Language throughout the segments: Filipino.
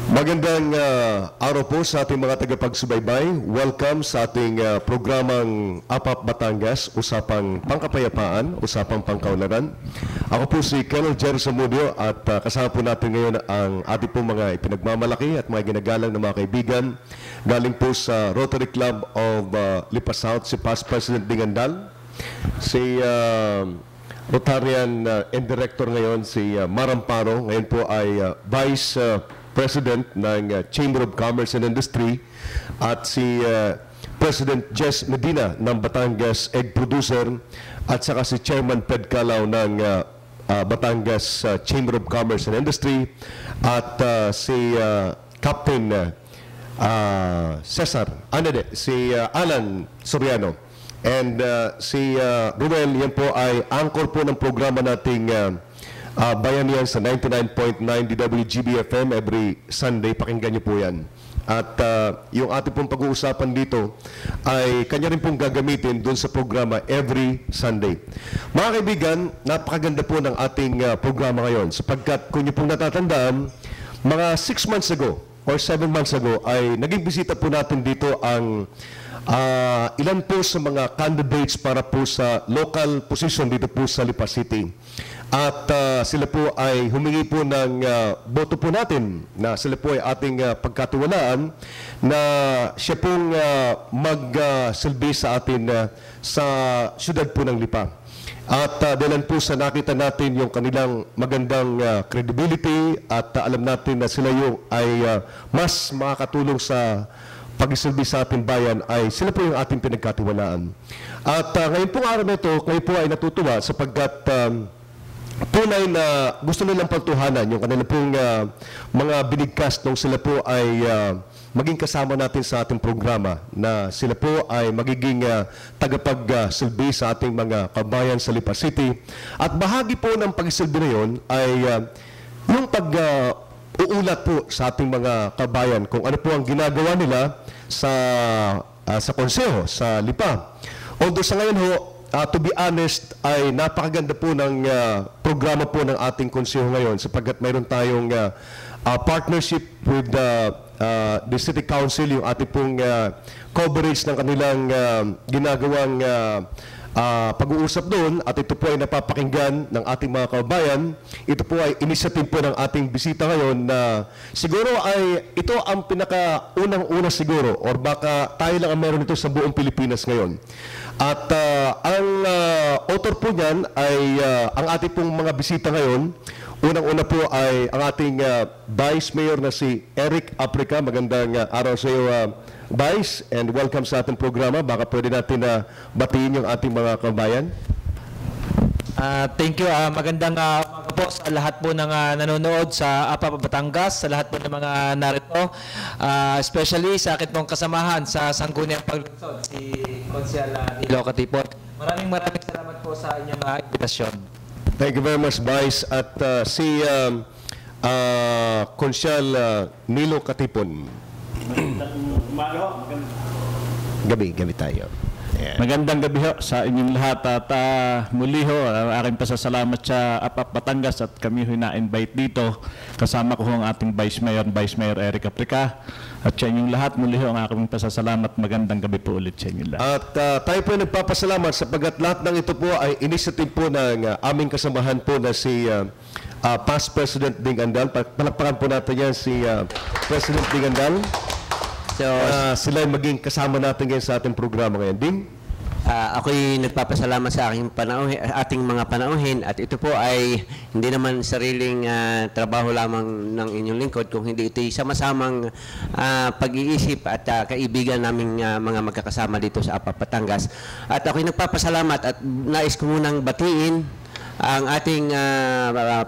Magandang araw po sa ating mga tagapagsubaybay. Welcome sa ating programang APAP Batangas, Usapang Pangkapayapaan, Usapang Pangkaunlaran. Ako po si Colonel Jerry Zamudio at kasama po natin ngayon ang ating po mga ipinagmamalaki at mga ginagalang na mga kaibigan. Galing po sa Rotary Club of Lipa South, si Past President Dingandal, si Rotarian and Director ngayon, si Maramparo, ngayon po ay Vice President ng Chamber of Commerce and Industry, at si President Jess Medina ng Batangas Egg Producer, at saka si Chairman Ped Calao ng Batangas Chamber of Commerce and Industry, at si Captain si Alan Soriano, and si Ruel. Yan po ay anchor po ng programa nating Bayanihan sa 99.9 DWGB FM every Sunday. Pakinggan niyo po yan. At yung ating pong pag-uusapan dito ay kanya rin pong gagamitin doon sa programa every Sunday. Mga kaibigan, napakaganda po ng ating programa ngayon sapagkat kung niyo pong natatandaan, mga 6 months ago or 7 months ago ay naging bisita po natin dito ang ilan po sa mga candidates para po sa local position dito po sa Lipa City. At sila po ay humingi po ng boto po natin na sila po ay ating pagkatiwalaan na siya pong magsilbi sa atin sa syudad po ng Lipa. At dahil po sa nakita natin yung kanilang magandang credibility at alam natin na sila yung ay mas makakatulong sa pag-isilbi sa ating bayan, ay sila po yung ating pinagkatiwalaan. At ngayon pong araw na ito, kayo po ay natutuwa sapagkat tunay na gusto nilang pagtuhanan yung kanilang pong mga binigkas nung sila po ay maging kasama natin sa ating programa, na sila po ay magiging tagapagsilbi sa ating mga kabayan sa Lipa City. At bahagi po ng pag-isilbi na yun ay yung uulat po sa ating mga kabayan kung ano po ang ginagawa nila sa konseho, sa Lipa. Although sa ngayon ho, to be honest, ay napakaganda po ng programa po ng ating konseho ngayon sapagkat mayroon tayong partnership with the City Council, yung ating pong coverage ng kanilang ginagawang pag-uusap doon, at ito po ay napapakinggan ng ating mga kabayan. Ito po ay initiative po ng ating bisita ngayon na siguro ay ito ang pinaka-unang-una siguro, or baka tayo lang ang meron ito sa buong Pilipinas ngayon. At ang author po niyan ay ang ating pong mga bisita ngayon. Unang-una po ay ang ating Vice Mayor na si Eric Aprica. Magandang araw sa iyo, Vice, and welcome sa ating programa. Baka pwede natin batiin yung ating mga kabayan. Thank you. Magandang umaga po sa lahat po ng nanonood sa APAP Batangas, sa lahat po ng mga narito, especially sa akin pong kasamahan sa Sangguniang Paglungsod, si Konsyal Nilo Katipon. Maraming salamat po sa inyong invitasyon. Thank you very much, Vice. At si Konsyal Nilo Katipon. Gabi tayo. Yeah. Magandang gabi ho sa inyong lahat, at muli ho aking pasasalamat sa APAP Batangas at kami ho na-invite dito. Kasama ko ho ang ating Vice Mayor Eric Aprica, at sa inyong lahat muli ho ang aking pasasalamat. Magandang gabi po ulit sa inyong lahat. At tayo po nagpapasalamat sapagkat lahat ng ito po ay initiative po ng aming kasamahan po na si Past President Dingandal. Palakpakan po natin yan si President Dingandal. So, sila ay maging kasama natin ngayon sa ating programa ngayon. Ding? Ako'y nagpapasalamat sa ating mga panauhin, at ito po ay hindi naman sariling trabaho lamang ng inyong lingkod, kung hindi ito'y sama-samang pag-iisip at kaibigan naming mga magkakasama dito sa APAP Batangas. At ako'y nagpapasalamat at nais ko munang batiin ang ating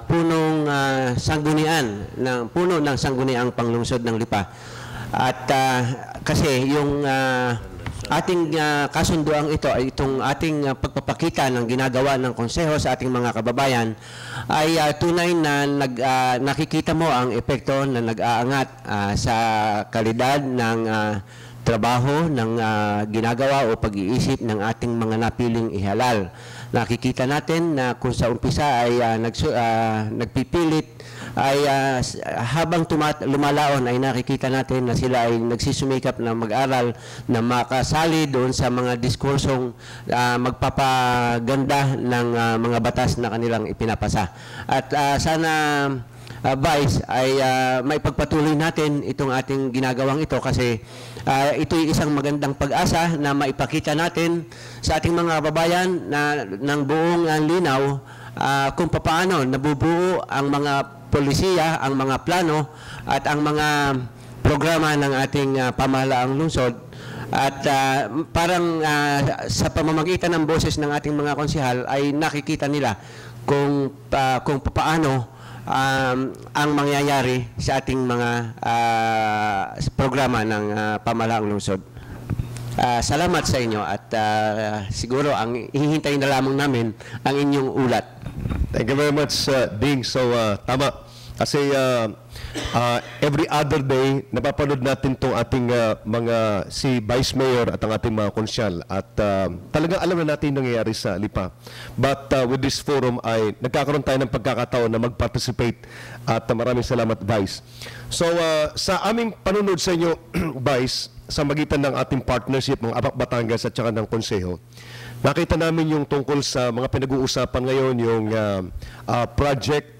punong sanggunian, puno ng sangguniang panglungsod ng Lipa. At kasi yung ating kasunduang ito ay itong ating pagpapakita ng ginagawa ng konseho sa ating mga kababayan ay tunay na nakikita mo ang epekto na nag-aangat sa kalidad ng trabaho ng ginagawa o pag-iisip ng ating mga napiling ihalal. Nakikita natin na kung sa umpisa ay nagpipilit ay habang lumalaon ay nakikita natin na sila ay nagsisumikap na mag-aral, na makasali doon sa mga diskursong magpapaganda ng mga batas na kanilang ipinapasa. At sana Vice, ay may pagpatuloy natin itong ating ginagawang ito kasi ito'y isang magandang pag-asa na maipakita natin sa ating mga kababayan na ng buong linaw kung paano nabubuo ang mga polisiya, ang mga plano at ang mga programa ng ating pamahalaang lungsod. At parang sa pamamagitan ng boses ng ating mga konsehal ay nakikita nila kung paano ang mangyayari sa ating mga programa ng pamahalaang lungsod. Salamat sa inyo at siguro ang hihintayin na lamang namin ang inyong ulat. Thank you very much, Ding. So, tama. Kasi every other day, napapanood natin itong ating si Vice Mayor at ang ating mga konsyal. At talagang alam na natin yung nangyayari sa Lipa. But with this forum, ay nagkakaroon tayo ng pagkakataon na mag-participate. At maraming salamat, Vice. So, sa aming panunod sa inyo, Vice, sa magitan ng ating partnership, ng APAP Batangas at saka ng Konseho, nakita namin yung tungkol sa mga pinag-uusapan ngayon, yung project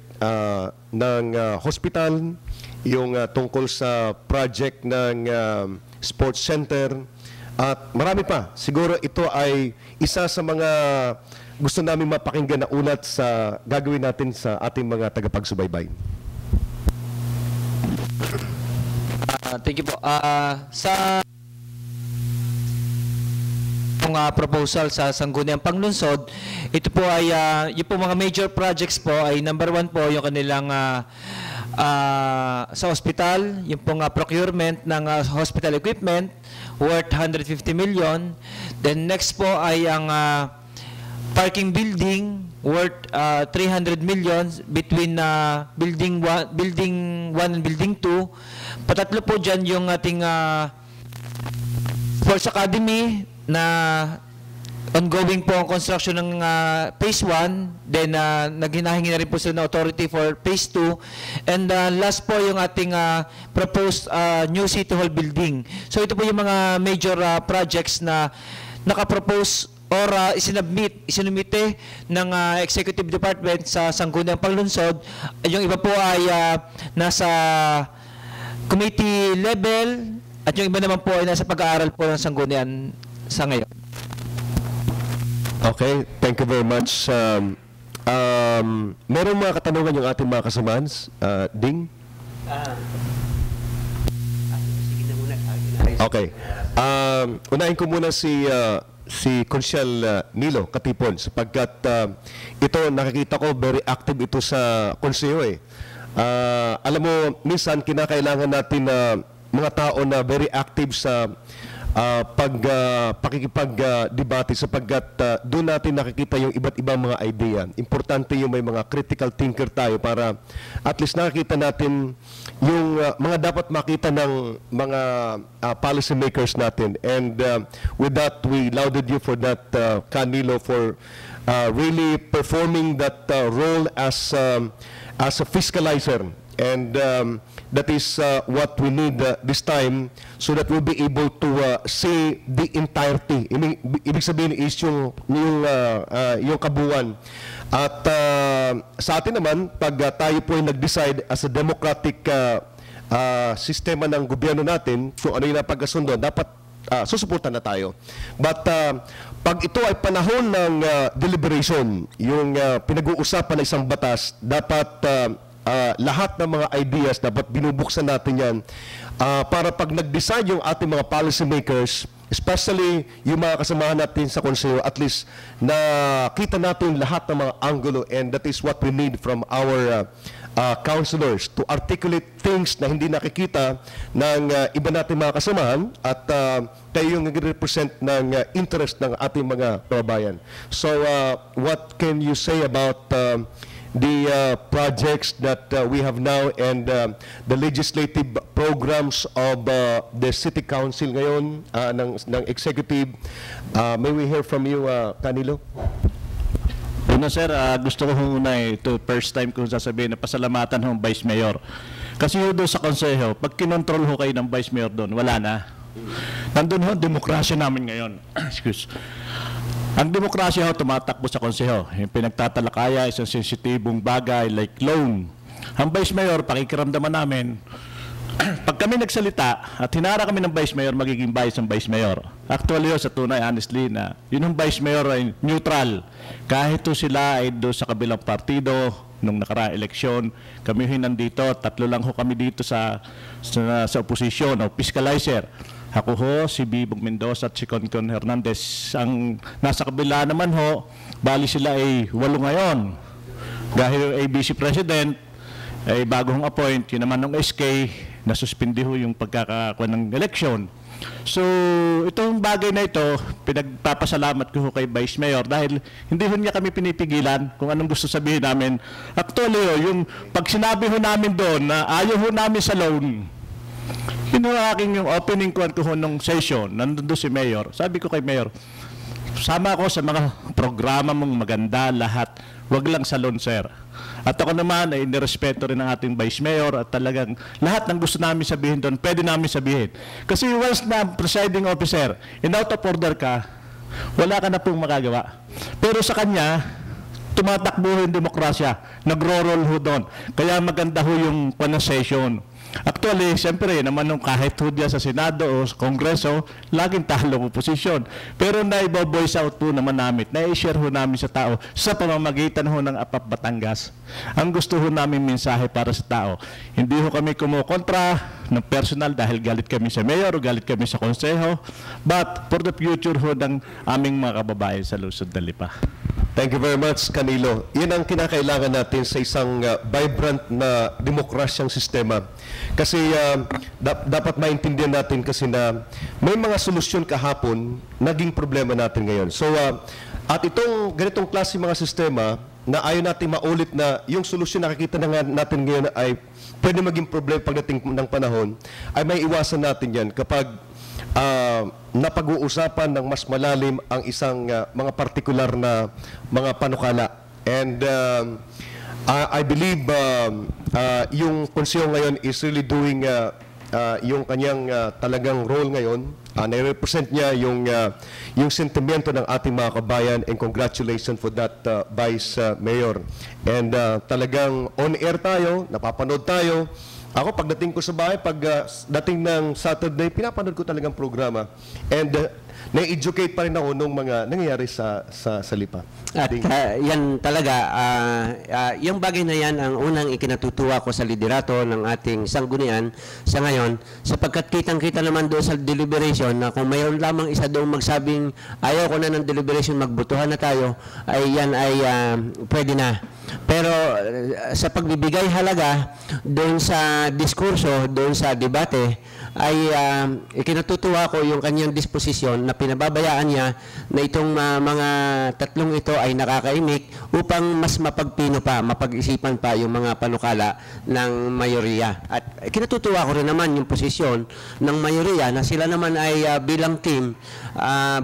ng hospital, yung tungkol sa project ng sports center, at marami pa. Siguro ito ay isa sa mga gusto namin mapakinggan na ulat sa gagawin natin sa ating mga tagapagsubaybay. Thank you po. Sa proposal sa Sangguniang Panglunsod, ito po ay yung po mga major projects po ay number 1 po yung kanilang sa hospital, yung pong procurement ng hospital equipment worth 150 million. Then next po ay ang parking building worth 300 million between building 1 and building 2. Patatlo po dyan yung ating Sports Academy na ongoing po ang construction ng phase 1, then naghinahingi na rin po sila ng authority for phase 2, and last po yung ating proposed new City Hall building. So ito po yung mga major projects na nakapropose or isinumite ng Executive Department sa Sangguniang Panglunsod. Yung iba po ay nasa committee level at yung iba naman po ay nasa pag-aaral po ng Sanggunian sa ngayon. Okay, thank you very much. Meron mga katanungan yung ating mga kasamahan, Ding? Okay. Unahin ko muna si Consyal Nilo Katipon sapagkat ito nakikita ko very active ito sa konseho eh. Alam mo, minsan kinakailangan natin na mga tao na very active sa pakikipag-debate sapagkat doon natin nakikita yung iba't ibang mga idea. Importante yung may mga critical thinker tayo para at least nakikita natin yung mga dapat makita ng mga policy makers natin. And with that, we lauded you for that, Canilo, for really performing that role as a fiscalizer. And that is what we need this time so that we'll be able to see the entirety. Ibig sabihin is yung kabuuan. At sa atin naman, pag tayo po ay nag-decide as a democratic sistema ng gobyerno natin, kung ano yung napagkasundo, dapat susuportan na tayo. But pag ito ay panahon ng deliberation, yung pinag-uusapan ng isang batas, dapat lahat ng mga ideas dapat binubuksan natin yan para pag nag-decide yung ating mga policy makers, especially yung mga kasamahan natin sa konseho, at least nakita natin lahat ng mga angulo, and that is what we need from our councilors to articulate things na hindi nakikita ng iba natin mga kasamahan at kayo yung nag-represent ng interest ng ating mga kababayan. So what can you say about the projects that we have now and the legislative programs of the City Council ngayon ng Executive? May we hear from you, Canilo? Una sir, gusto ko muna ito first time ko sasabihin na pasalamatan ng Vice Mayor. Kasi doon sa konseho, pag kinontrol ho kayo ng Vice Mayor doon, wala na. Nandun ho, demokrasya namin ngayon. Excuse. Ang demokrasya ho, tumatakbo sa konseho. Yung pinagtatalakaya, isang sensitibong bagay like loan. Ang Vice Mayor, pakikiramdaman namin, pag kami nagsalita at hinara kami ng Vice Mayor, magiging bias ang Vice Mayor. Actually, sa tunay, honestly, na yun ang Vice Mayor ay neutral. Kahit sila ay doon sa kabilang partido, nung nakaraang eleksyon, kami nandito, 3 lang ho kami dito sa oposisyon, o fiscalizer. Ako ho, si Bibog Mendoza at si Concon Hernandez. Ang nasa kabila naman ho, bali sila ay 8 ngayon. Dahil yung ABC President, ay bagong appoint, yun naman ng SK, nasuspindi ho yung pagkakakuha ng eleksyon. So, itong bagay na ito, pinagpapasalamat ko ho kay Vice Mayor dahil hindi ho niya kami pinipigilan kung anong gusto sabihin namin. Actually, yung pag sinabi ho namin doon na ayaw ho namin sa loan, yun ho aking yung opening ko ho nung session, nandun doon si Mayor. Sabi ko kay Mayor, sama ako sa mga programa mong maganda lahat, wag lang sa loan, sir. At ako naman ay nirespeto rin ng ating Vice Mayor at talagang lahat ng gusto namin sabihin doon, pwede namin sabihin. Kasi once na presiding officer, in out of order ka, wala ka na pong magagawa. Pero sa kanya, tumatakbo yung demokrasya, nagro-roll ho doon. Kaya maganda ho yung session. Actually, siyempre, naman nung kahit ho diyan sa Senado o sa Kongreso, laging talo ang oposisyon. Pero naibo-voice out po naman namin, nai-share ho namin sa tao sa pamamagitan ho ng APAP Batangas. Ang gusto ho namin mensahe para sa tao. Hindi ho kami kumukontra ng personal dahil galit kami sa mayor o galit kami sa konseho, but for the future ho ng aming mga kababayan sa Luzon, Lipa. Thank you very much, Canilo. Yan ang kinakailangan natin sa isang vibrant na demokrasyang sistema. Kasi dapat maintindihan natin kasi na may mga solusyon kahapon, naging problema natin ngayon. So, at itong ganitong klase mga sistema na ayaw natin maulit na yung solusyon na nakikita na natin ngayon ay pwede maging problema pagdating ng panahon, ay may iwasan natin yan kapag napag-uusapan ng mas malalim ang isang mga partikular na mga panukala. And I believe yung konseho ngayon is really doing yung kanyang talagang role ngayon. Nai-represent niya yung sentimento ng ating mga kabayan, and congratulations for that, Vice Mayor. And talagang on-air tayo, napapanood tayo. Ako, pagdating ko sa bahay, dating ng Saturday, pinapanood ko talagang programa. And na-educate pa rin ako nung mga nangyayari sa Lipa. At yan talaga, yung bagay na yan ang unang ikinatutuwa ko sa liderato ng ating sanggunian sa ngayon, sapagkat kitang-kita naman doon sa deliberation na kung mayroon lamang isa doon magsabing ayaw ko na ng deliberation, magbutuhan na tayo, ay yan ay pwede na. Pero sa pagbibigay halaga doon sa diskurso, doon sa debate, ay ikinatutuwa ko yung kanyang disposisyon na pinababayaan niya na itong mga tatlong ito ay nakakaimik upang mas mapagpino pa, mapag-isipan pa yung mga panukala ng mayoriya. At ikinatutuwa ko rin naman yung posisyon ng mayoriya na sila naman ay bilang team,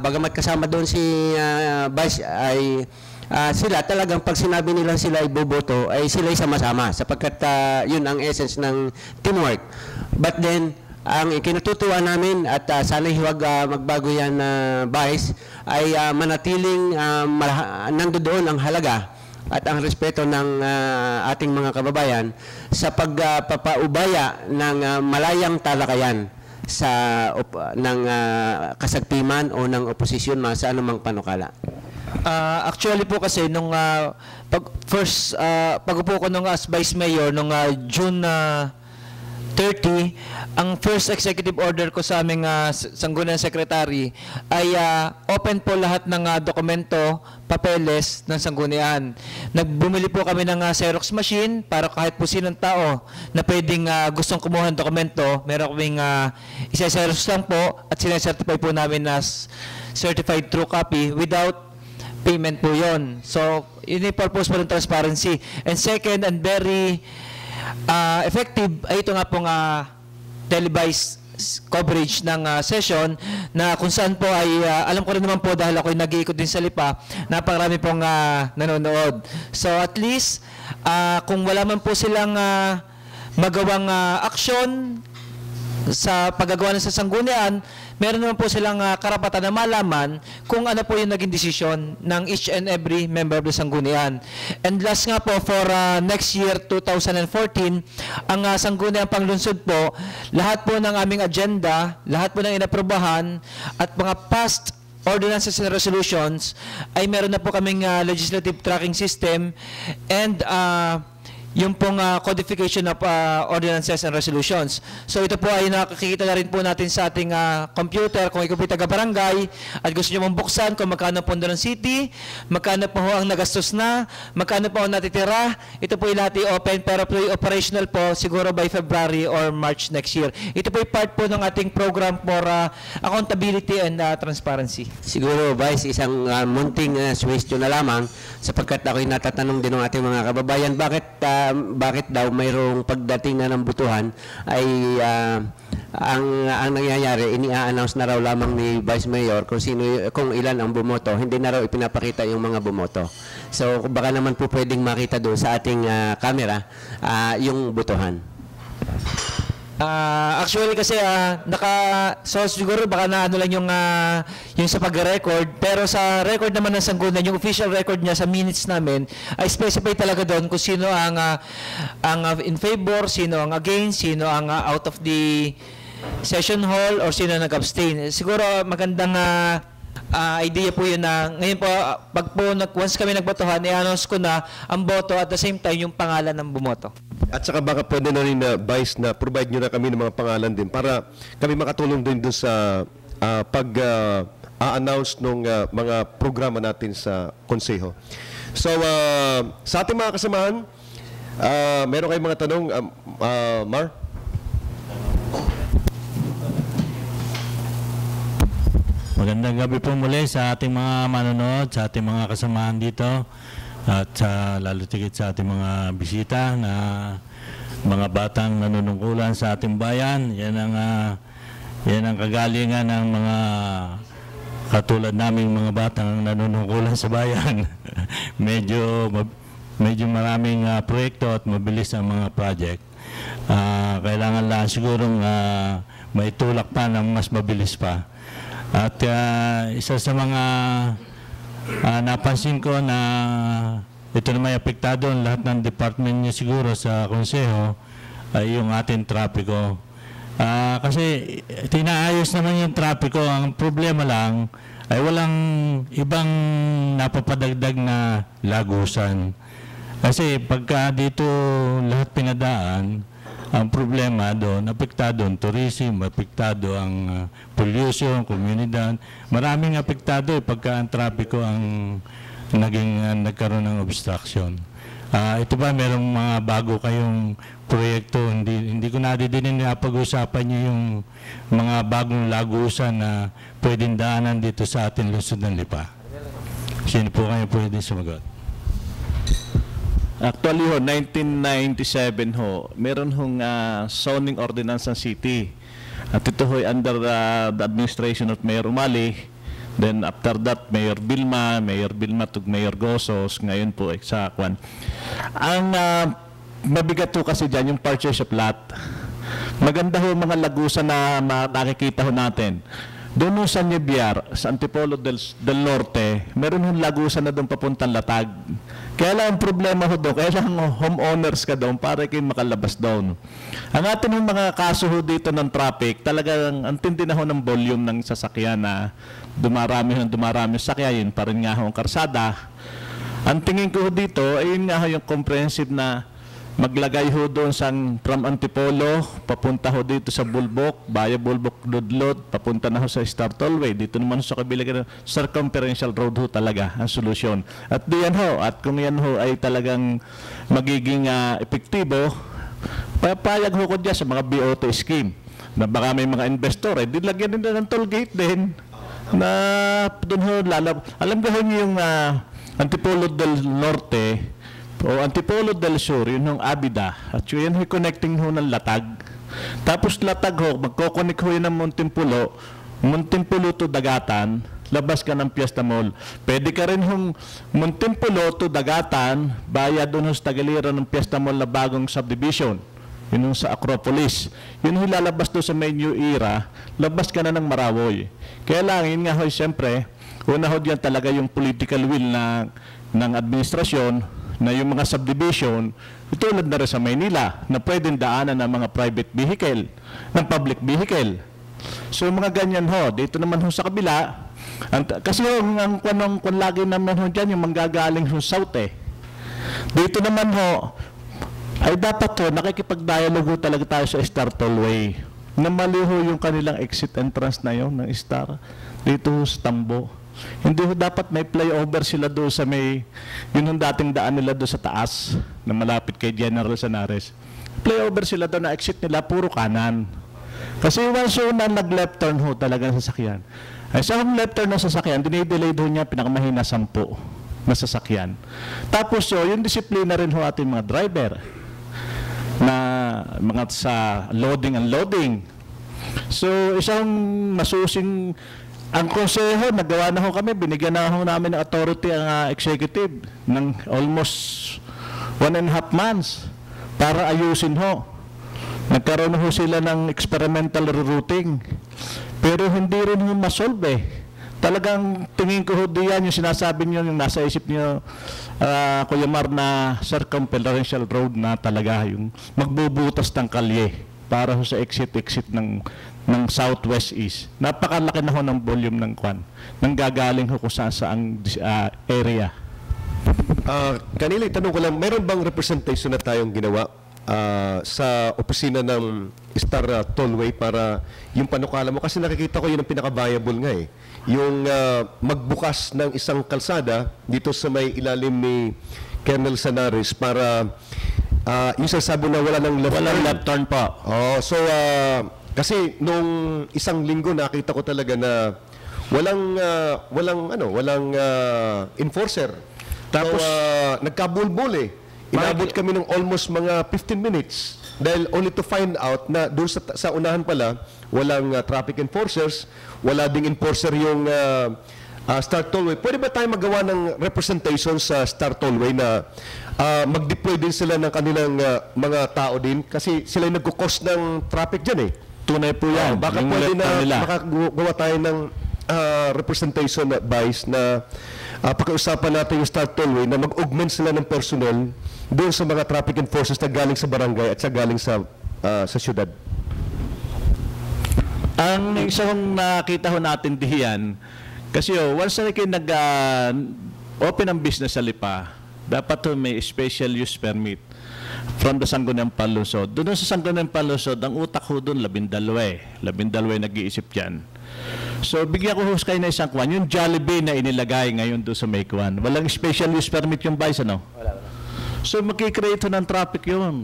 bagamat kasama doon si Vice ay sila talagang pag sinabi nila sila ay boboto ay sila ay sama-sama sapagkat yun ang essence ng teamwork. But then ang ikinatutuwa namin at sana'y huwag magbago yan Vice ay manatiling nandoon ang halaga at ang respeto ng ating mga kababayan sa pagpapaubaya ng malayang talakayan ng kasagpiman o ng oposisyon sa anumang panukala. Actually po kasi nung pag-upo ko nung as Vice Mayor nung June 30, ang first executive order ko sa aming sangguniang secretary ay open po lahat ng dokumento, papeles ng sanggunian. Nagbumili po kami ng Xerox machine para kahit po sinong tao na pwedeng gustong kumuha ng dokumento, meron kaming isa-xerox lang po at sinecertify po namin as certified true copy without payment po yon. So, yun yung purpose po ng transparency. And second, and very effective, ay ito nga pong televised coverage ng session na kung saan po ay alam ko rin naman po dahil ako'y nag-iikot din sa Lipa, napakarami pong nanonood. So at least kung wala man po silang magawang aksyon sa paggagawa ng sanggunian, meron naman po silang karapatan na malaman kung ano po yung naging desisyon ng each and every member of the sanggunian. And last nga po, for next year, 2014, ang sanggunian panglungsod po, lahat po ng aming agenda, lahat po ng inaprobahan, at mga past ordinances and resolutions, ay meron na po kaming legislative tracking system and yung pong codification of ordinances and resolutions. So ito po ay nakikita na rin po natin sa ating computer. Kung ikaw po taga-barangay at gusto nyo mong buksan kung magkano pondo ng city, magkano po ang nagastos na, magkano po ang natitira, ito po ay lahat i-open pero po operational po siguro by February or March next year. Ito po ay part po ng ating program for accountability and transparency. Siguro, Vice, isang munting question na lamang sapagkat ako'y natatanong din ng ating mga kababayan, bakit daw mayroong pagdating na ng butuhan ay ang nangyayari, ini-announce na raw lamang ni Vice Mayor kung ilan ang bumoto, hindi na raw ipinapakita yung mga bumoto. So baka naman po pwedeng makita doon sa ating camera yung butuhan. Actually kasi so siguro baka na ano lang yung sa pag-record, pero sa record naman ng sanggunian, yung official record niya sa minutes namin ay specify talaga doon kung sino ang in favor, sino ang against, sino ang out of the session hall or sino nag-abstain. Siguro magandang idea po yun na ngayon po once kami nagbotohan, i-announce ko na ang boto at the same time yung pangalan ng bumoto. At saka baka pwede na rin na Vice na provide nyo na kami ng mga pangalan din para kami makatulong din doon sa pag-announce ng mga programa natin sa konseho. So sa ating mga kasamahan, meron kayong mga tanong, Mar? Magandang gabi po muli sa ating mga manonood, sa ating mga kasamahan dito at lalo tigit sa ating mga bisita na mga batang nanunungkulan sa ating bayan. Yan ang kagalingan ng mga katulad naming mga batang nanunungkulan sa bayan. medyo maraming proyekto at mabilis ang mga project. Kailangan lang sigurong maitulak pa ng mas mabilis pa. At isa sa mga napansin ko na ito na may apektado ang lahat ng department niya siguro sa konseho ay yung ating trapiko. Kasi tinaayos naman yung trapiko. Ang problema lang ay walang ibang napapadagdag na lagusan. Kasi pagka dito lahat pinadaan, ang problema doon, apektado ang tourism, apektado ang pollution, komunidad. Maraming apektado pagka ang trapiko ang nagkaroon ng obstruction. Ito ba, merong mga bago kayong proyekto? Hindi ko din napag-usapan niyo yung mga bagong lagusan na pwedeng daanan dito sa ating lungsod ng Lipa. Sino po kayo pwede sumagot? Actually ho, 1997 ho, meron hong zoning ordinance ng city. At ito ho under the administration of Mayor Umali. Then after that, Mayor Bilma to Mayor Gosos, ngayon po sa Kwan. Ang mabigat ho kasi dyan, yung purchase of lot. Maganda ho mga lagusan na nakikita ho natin. Doon sa Niebiar, sa Antipolo del Norte, meron hong lagusan na doon papuntang Latag. Kaya lang ang problema ho doon, kaya lang homeowners ka doon para kayo makalabas doon. Ang atin hong mga kaso ho dito ng traffic, talagang antindi na ho ng volume ng sasakyan na dumarami sakyayin pa rin nga ho ang karsada. Ang tingin ko ho dito, ayun nga ho yung comprehensive na maglagay ho doon from Antipolo, papunta ho dito sa Bulbok, Baya Bulbok, Dudlot, papunta na ho sa Star Tollway. Dito naman sa kabilang circumferential road ho talaga ang solusyon. At diyan ho, at kung yan ho ay talagang magiging epektibo, papayag ho ko dyan sa mga BOT scheme na baka may mga investor, dilagyan din ng toll gate din na doon ho alam ko ho yung Antipolo del Norte o Antipolo del Sur, yun yung Abida. At yun yung connecting ho ng Latag. Tapos latag ho, magkokonik ho yun ng Muntinpulo to Dagatan, labas ka ng Fiesta Mall. Pwede ka rin hong Muntinpulo to Dagatan, bayad doon sa Tagaliran ng Fiesta Mall na bagong subdivision. Yun yung sa Acropolis. Yun yung lalabas doon sa may New Era, labas ka na ng Marawoy. Kaya lang, yun nga ho, siyempre, una ho diyan talaga yung political will ng administrasyon na yung mga subdivision, tulad na rin sa Maynila, na pwedeng daanan ng mga private vehicle, ng public vehicle. So mga ganyan ho, dito naman ho sa kabila, kasi ang lagi naman ho dyan, yung manggagaling ho south eh. Dito naman ho, ay dapat ho, nakikipag-dialogue ho talaga tayo sa Star Tollway. Na mali ho yung kanilang exit entrance na yun, ng Star, dito ho sa Tambo. Hindi ho dapat may flyover sila doon sa may, yun yung dating daan nila doon sa taas, na malapit kay General Sanares. Flyover sila doon, na exit nila, puro kanan. Kasi once yun na nag-left turn ho talaga ng sasakyan. Ay sa left turn ng sasakyan, dinidelay doon niya pinakamahina 10 na sasakyan. Tapos so, yung disiplina rin ho ating mga driver na mga sa loading and unloading. So isang masusing ang konseho, nagawa na ho kami, binigyan na ho namin ng authority ang executive ng almost 1.5 months para ayusin ho. Nagkaroon ho sila ng experimental rerouting. Pero hindi rin ho masolve eh. Talagang tingin ko ho diyan yung sinasabi niyo, yung nasa isip niyo, Kuya Mar, na circumferential road na talaga yung magbubutas ng kalye para ho sa exit ng southwest east. Napakalaki na ho ng volume ng kwan. Nanggagaling ho kung saan area. Kanila, tanong ko lang, meron bang representation na tayong ginawa sa opisina ng Star Tollway para yung panukala mo? Kasi nakikita ko yun ang pinaka-viable nga eh. Yung magbukas ng isang kalsada dito sa may ilalim ni Colonel Sanares para yung sasabi na wala ng left turn pa. Oh, so kasi nung isang linggo nakita ko talaga na walang enforcer. Tapos nagkabulbul eh. Inabot kami ng almost mga 15 minutes dahil only to find out na doon sa unahan pala walang traffic enforcers, wala ding enforcer yung Star Tollway. Pwede ba tayo magawa ng representation sa Star Tollway na mag-deploy din sila ng kanilang mga tao din kasi sila yung nagkukos ng traffic dyan eh. Tunay po yan. Baka pwede na makagawa tayo ng representation advice na pakiusapan natin yung Star Tollway na mag-augment sila ng personnel doon sa mga traffic enforcers na galing sa barangay at sa galing sa syudad. Ang isang nakita ho natin diyan, kasi once na kayo nag-open ang business sa Lipa, dapat may special use permit from the Sangguniang Panlungsod. Doon sa Sangguniang Panlungsod, ang utak ho doon, 12 nag-iisip dyan. So, bigyan ko kayo na isang kwan. Yung Jollibee na inilagay ngayon doon sa may kwan. Walang special use permit yung vice, ano? Wala. So, makikreate ng traffic yun.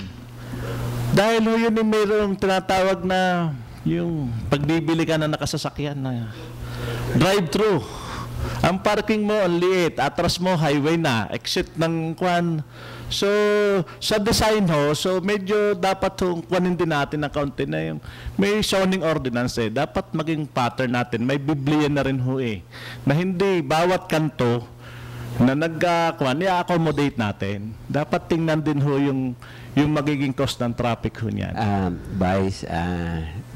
Dahil ho yun yung mayroong tinatawag na yung pagbibili ka na nakasasakyan na drive-thru. Ang parking mo, ang liit. Atras mo, highway na. Exit ng kwan. So, sa design ho, so medyo dapat kunin din natin ng kaunti na yung may zoning ordinance eh. Dapat maging pattern natin. May Biblia na rin ho eh. Na hindi bawat kanto na i-accommodate natin. Dapat tingnan din ho yung magiging cost ng traffic ho niyan. Vice,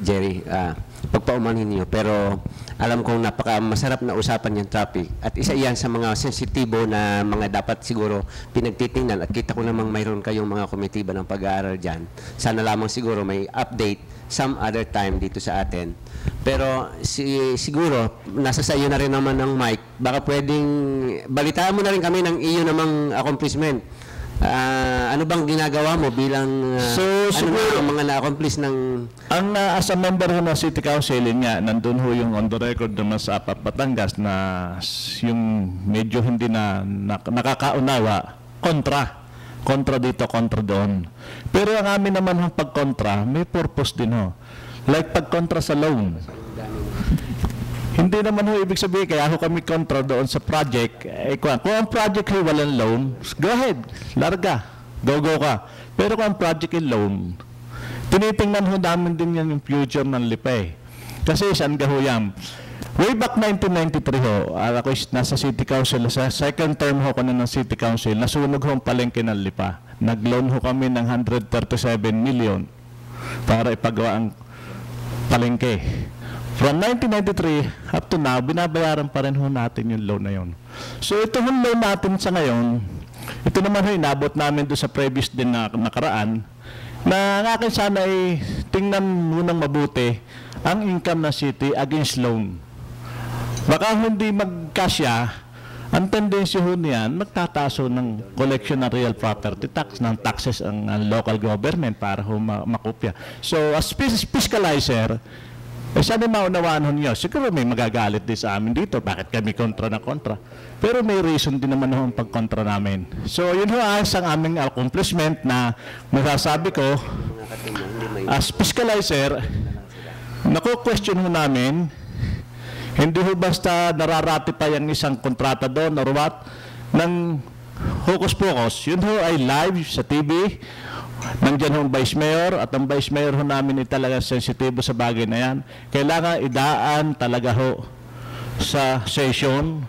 Jerry, pagpaumanhin niyo, pero alam kong masarap na usapan yung traffic. At isa yan sa mga sensitibo na mga dapat siguro pinagtitingnan. At kita ko namang mayroon kayong mga komitiba ng pag-aaral dyan. Sana lamang siguro may update some other time dito sa atin. Pero siguro, nasa sa iyo na rin naman ng mic. Baka pwedeng, balitaan mo na rin kami ng iyo namang accomplishment. Ano bang ginagawa mo bilang siguro, ang mga na-accomplish ng... As a member ho ng City Council, nga, nandun ho yung on the record naman sa APAP Batangas na yung medyo hindi na nakakaunawa, kontra dito, kontra doon. Pero ang amin naman yung pagkontra, may purpose din ho. Like pagkontra sa loan. Hindi naman ho ibig sabihin, kaya ako kami kontra doon sa project. Kung ang project ay walang loan, go ahead, larga, go ka. Pero kung ang project ay loan, tinitingnan ho namin din yan yung future ng LIPA eh. Kasi saan ka ho yan? Way back 1993 ho, ako nasa City Council, sa second term ho ko na ng City Council, nasunog ho ang palengke ng LIPA. Nag-loan ho kami ng 137 million para ipagawa ang palengke. From 1993 up to now, binabayaran pa rin ho natin yung loan na yun. So ito yung loan natin sa ngayon, ito naman ho inabot namin doon sa previous din na nakaraan, na ang akin sana ay tingnan munang mabuti ang income ng city against loan. Baka hindi magkasya, ang tendency ho niyan, magtataso ng collection ng real property tax, ng taxes ang local government para ho makopya. So as fiscalizer, sana maunawaan ho niyo, siguro may magagalit din sa amin dito, bakit kami kontra na kontra. Pero may reason din naman ho ang pagkontra namin. So yun ho ang aming accomplishment na masasabi ko, as fiscalizer, naku-question ho namin, hindi ho basta nararatipay ang isang kontrata doon or what, ng hocus-pocus. Yun ho ay live sa TV. Nandiyan ho ang Vice Mayor at ang Vice Mayor ho namin ay talaga sensitibo sa bagay na yan. Kailangan idaan talaga ho sa session,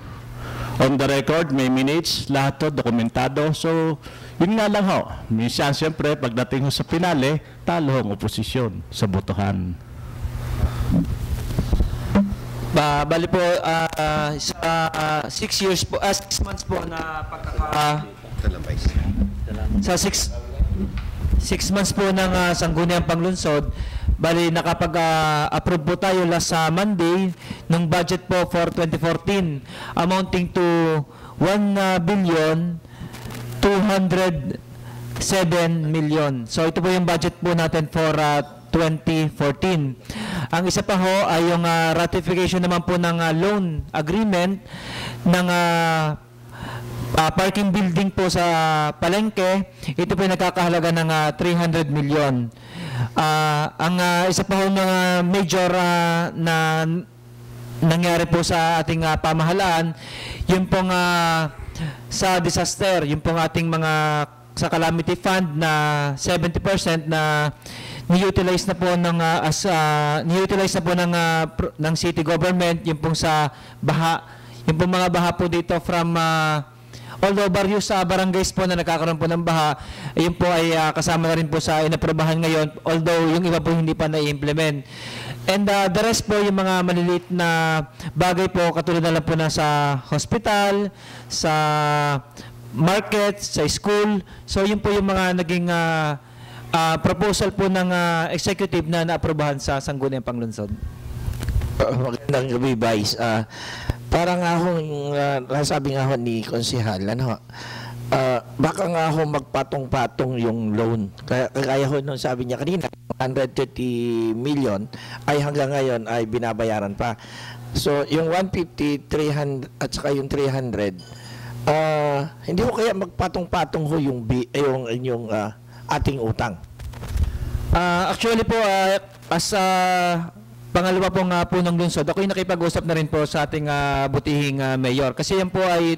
on the record, may minutes, lahat ho dokumentado. So, yun nga lang ho. Minsan siyempre, pagdating ho sa pinale, talo ho ang oposisyon sa botohan. Bali po, sa 6 months po na sa 6 months po ng Sangguniang Panglunsod, bali nakapag-approve po tayo last Monday ng budget po for 2014 amounting to 1,207 million. So ito po yung budget po natin for 2014. Ang isa pa ho ay yung ratification naman po ng loan agreement ng parking building po sa Palengke. Ito po yung nagkakahalaga ng 300 million. Ang isa pa ho ng major na nangyari po sa ating pamahalaan, yun pong sa disaster, yun pong ating mga sa calamity fund na 70% na ni-utilize na po ng ng city government, yung pong sa baha, yung pong mga baha po dito from although various barangays po na nagkakaroon po ng baha, yun po ay kasama na rin po sa inaprobahan ngayon, although yung iba po hindi pa na-implement. And the rest po yung mga maliliit na bagay po, katulad na lang po na sa hospital, sa market, sa school. So yun po yung mga naging proposal po ng executive na naaprobahan sa Sangguniang Panglunsod. Magandang gabi, Vice. Parang nga ho, nasabi nga ho ni Konsehal, baka nga ho magpatong-patong yung loan. Kaya ho nung sabi niya kanina, 130 million ay hanggang ngayon ay binabayaran pa. So yung 150, 300 at saka yung 300, hindi ho kaya magpatong-patong ho yung ating utang? Actually po, as pangalawa pong punong lungsod, ako'y nakipag-usap na rin po sa ating butihing mayor. Kasi yan po ay,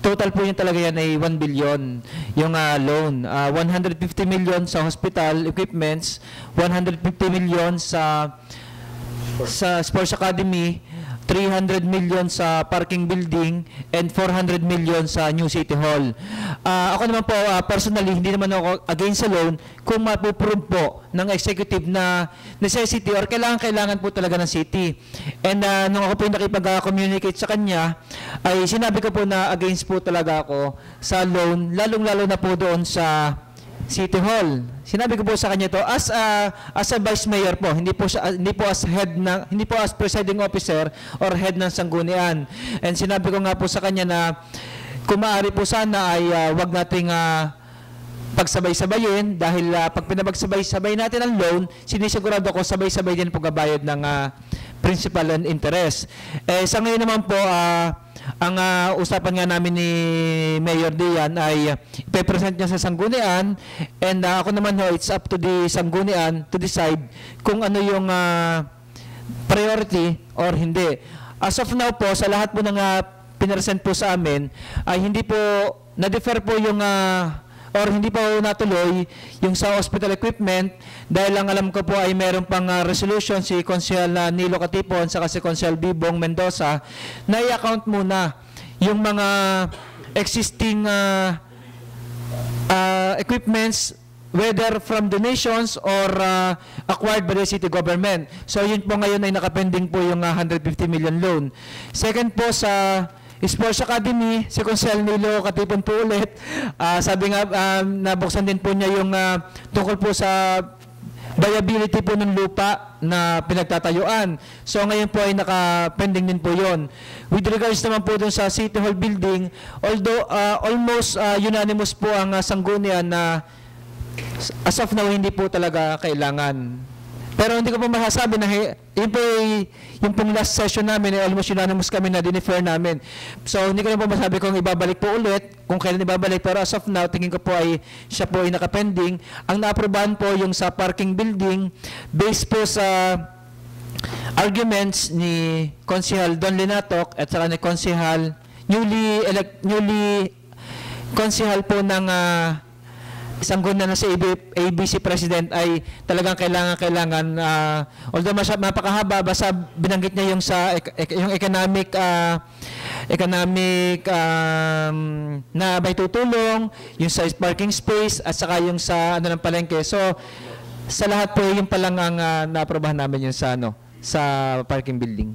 total po yun talaga yan ay 1 billion yung loan. 150 million sa hospital equipments, 150 million sa sports academy, 300 million sa parking building, and 400 million sa New City Hall. Ako naman po, personally, hindi naman ako against sa loan kung mapuprove po ng executive na necessity or kailangan po talaga ng city. And nung ako po yung nakipag-communicate sa kanya, ay sinabi ko po na against po talaga ako sa loan, lalong-lalo na po doon sa City Hall. Sinabi ko po sa kanya to as a vice mayor po, hindi po as head ng, hindi po as presiding officer or head ng Sanggunian. And sinabi ko nga po sa kanya na kung maaari po sana ay wag nating pagsabay-sabayin dahil pag pinapagsabay-sabay natin ang loan, sinisigurado ko sabay-sabay din po gabayad ng principal and interest. Sa ngayon naman po, ang usapan nga namin ni Mayor Dian ay ipe-present niya sa Sanggunian, and ako naman ho, it's up to the Sanggunian to decide kung ano yung priority or hindi. As of now po, sa lahat po ng pinresent po sa amin, ay hindi po, na-defer po yung or hindi pa ho natuloy yung sa hospital equipment dahil ang alam ko po ay meron pang resolution si Konsehal Nilo Katipon saka si Konsehal Bibong Mendoza na i-account muna yung mga existing equipments whether from donations or acquired by the city government. So yun po ngayon ay nakapending po yung 150 million loan. Second po sa Sports Academy, si Konsehal Nilo Katipon po ulit. Sabi nga, nabuksan din po niya yung tungkol po sa viability po ng lupa na pinagtatayuan. So ngayon po ay nakapending din po yon. With regards naman po dun sa City Hall building, although almost unanimous po ang sanggunian na as of now, hindi po talaga kailangan. Pero hindi ko po masasabi na yun po yung pong last session namin, almost unanimous kami na dinifer namin. So, hindi ko na po masasabi kung ibabalik po ulit, kung kailan ibabalik. Pero as of now, tingin ko po ay siya po ay nakapending. Ang naaprobahan po yung sa parking building, based po sa arguments ni Konsehal Don Linatok at saka ni Konsehal, newly Konsehal po ng sanggunian na si ABC President ay talagang kailangan although mapakahaba basta binanggit niya yung sa yung economic na may tutulong, yung sa parking space at saka yung sa ano ng palengke. So sa lahat po yung palang ang naaprobahan namin yung sa sa parking building.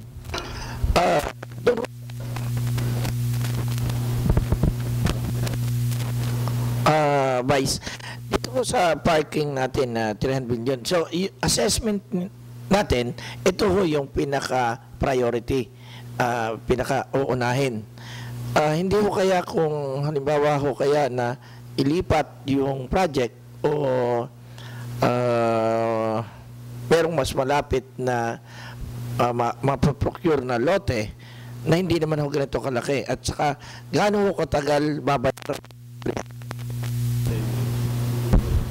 Vice, dito po sa parking natin na 300 billion. So, assessment natin, ito ho yung pinaka-priority, pinaka-uunahin. Hindi ho kaya kung halimbawa ho kaya na ilipat yung project o merong mas malapit na mapaprocure na lote na hindi naman ho ganito kalaki at saka gaano ho katagal babayaran.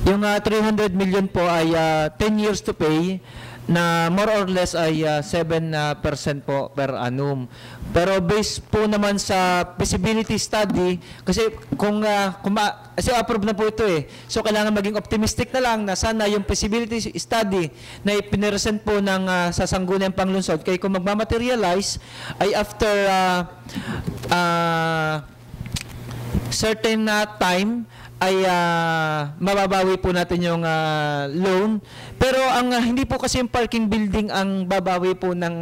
Yung 300 million po ay 10 years to pay na more or less ay 7% po per annum. Pero based po naman sa feasibility study, kasi kasi approve na po ito So kailangan maging optimistic na lang na sana yung feasibility study na ipiniresent po ng sa Sangguniang Panglungsod kaya kung magmamaterialize ay after certain time ay mababawi po natin yung loan. Pero ang hindi po kasi yung parking building ang babawi po ng